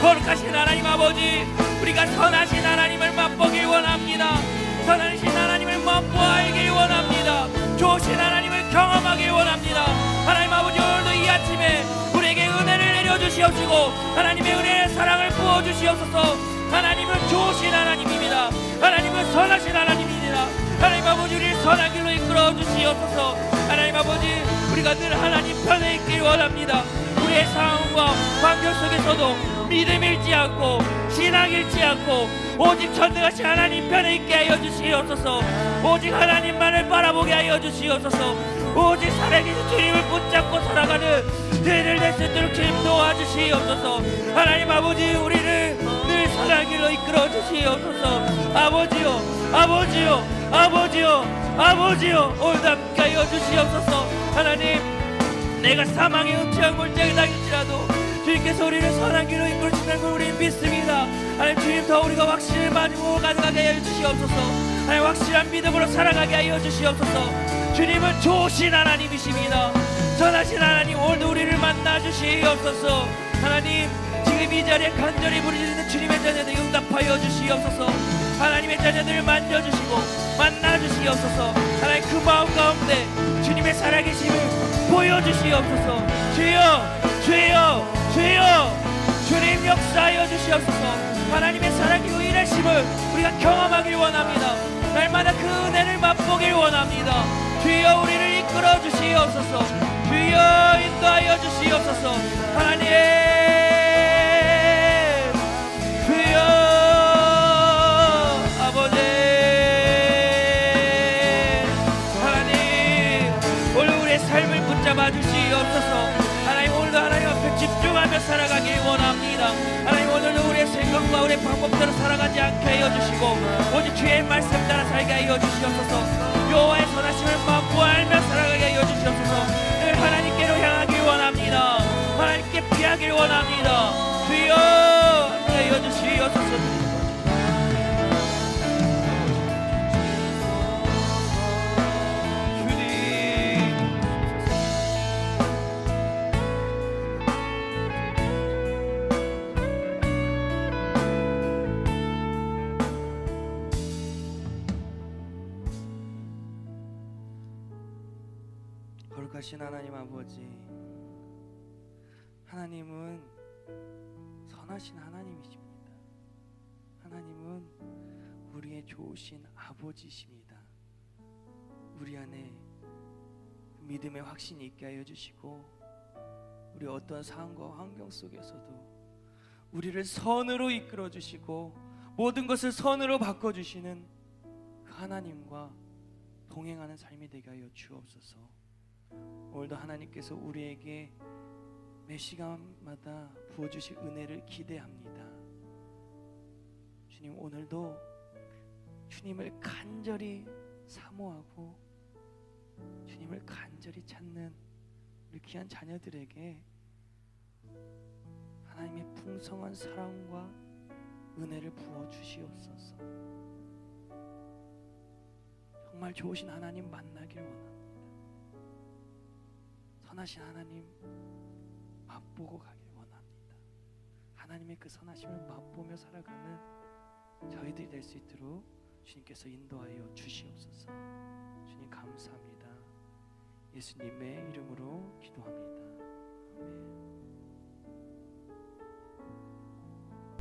거룩하신 하나님 아버지, 우리가 선하신 하나님을 맛보길 원합니다. 선하신 하나님을 맛보아야길 원합니다. 좋으신 하나님을 경험하길 원합니다. 하나님 아버지, 오늘도 이 아침에 우리에게 은혜를 내려주시옵시고 하나님의 은혜의 사랑을 부어주시옵소서. 하나님은 좋으신 하나님입니다. 하나님은 선하신 하나님입니다. 하나님 아버지, 우리를 선한 길로 이끌어 주시옵소서. 하나님 아버지, 우리가 늘 하나님 편에 있길 원합니다. 우리의 상황과 환경 속에서도 믿음 잃지 않고 신앙 잃지 않고 오직 전능하신 하나님 편에 있게 하여 주시옵소서. 오직 하나님만을 바라보게 하여 주시옵소서. 오직 살아계신 저희들 될 수 있도록 주님 도와주시옵소서. 하나님 아버지, 우리를 늘 선한 길로 이끌어 주시옵소서. 아버지요, 아버지요, 아버지요, 아버지요, 오늘도 함께하여 주시옵소서. 하나님, 내가 사망의 음침한 골짜기 당일지라도 주님께서 우리를 선한 길로 이끌어 주신다는 걸 우리는 믿습니다. 하나님, 주님 더 우리가 확신을 가지고 가득하게 하여 주시옵소서. 하나님, 확실한 믿음으로 살아가게 하여 주시옵소서. 주님은 좋으신 하나님이십니다. 선하신 하나님, 오늘도 우리를 만나 주시옵소서. 하나님, 지금 이 자리에 간절히 부르짖는 주님의 자녀들 응답하여 주시옵소서. 하나님의 자녀들을 만져주시고 만나 주시옵소서. 하나님, 그 마음 가운데 주님의 살아계심을 보여주시옵소서. 주여, 주여, 주여, 주님 역사하여 주시옵소서. 하나님의 살아계고 일하심을 우리가 경험하길 원합니다. 날마다 그 은혜를 맛보길 원합니다. 주여, 우리를 이끌어 주시옵소서. 주여, 인도하여 주시옵소서. 하나님, 주여, 아버지, 하나님, 오늘 우리의 삶을 붙잡아 주시옵소서. 하나님, 오늘도 하나님 앞에 집중하며 살아가길 원합니다. 하나님, 오늘도 우리의 생각과 우리의 방법대로 살아가지 않게 하여 주시고 오직 주의 말씀 따라 살게 하여 주시옵소서. 여호와의 선하심을 맛보 알며 살아가게 하여 주시옵소서. 늘 하나님께로 향하길 원합니다. 하나님께 피하길 원합니다. 주여, 함께 하여 주시옵소서. 거룩하신 하나님 아버지, 하나님은 선하신 하나님이십니다. 하나님은 우리의 좋으신 아버지십니다. 우리 안에 믿음의 확신이 있게 하여 주시고 우리 어떤 상황과 환경 속에서도 우리를 선으로 이끌어 주시고 모든 것을 선으로 바꿔주시는 그 하나님과 동행하는 삶이 되게 하여 주옵소서. 오늘도 하나님께서 우리에게 매 시간마다 부어주실 은혜를 기대합니다. 주님, 오늘도 주님을 간절히 사모하고 주님을 간절히 찾는 우리 귀한 자녀들에게 하나님의 풍성한 사랑과 은혜를 부어 주시옵소서. 정말 좋으신 하나님 만나길 원합니다. 선하신 하나님 맛보고 가길 원합니다. 하나님의 그 선하심을 맛보며 살아가는 저희들이 될 수 있도록 주님께서 인도하여 주시옵소서. 주님 감사합니다. 예수님의 이름으로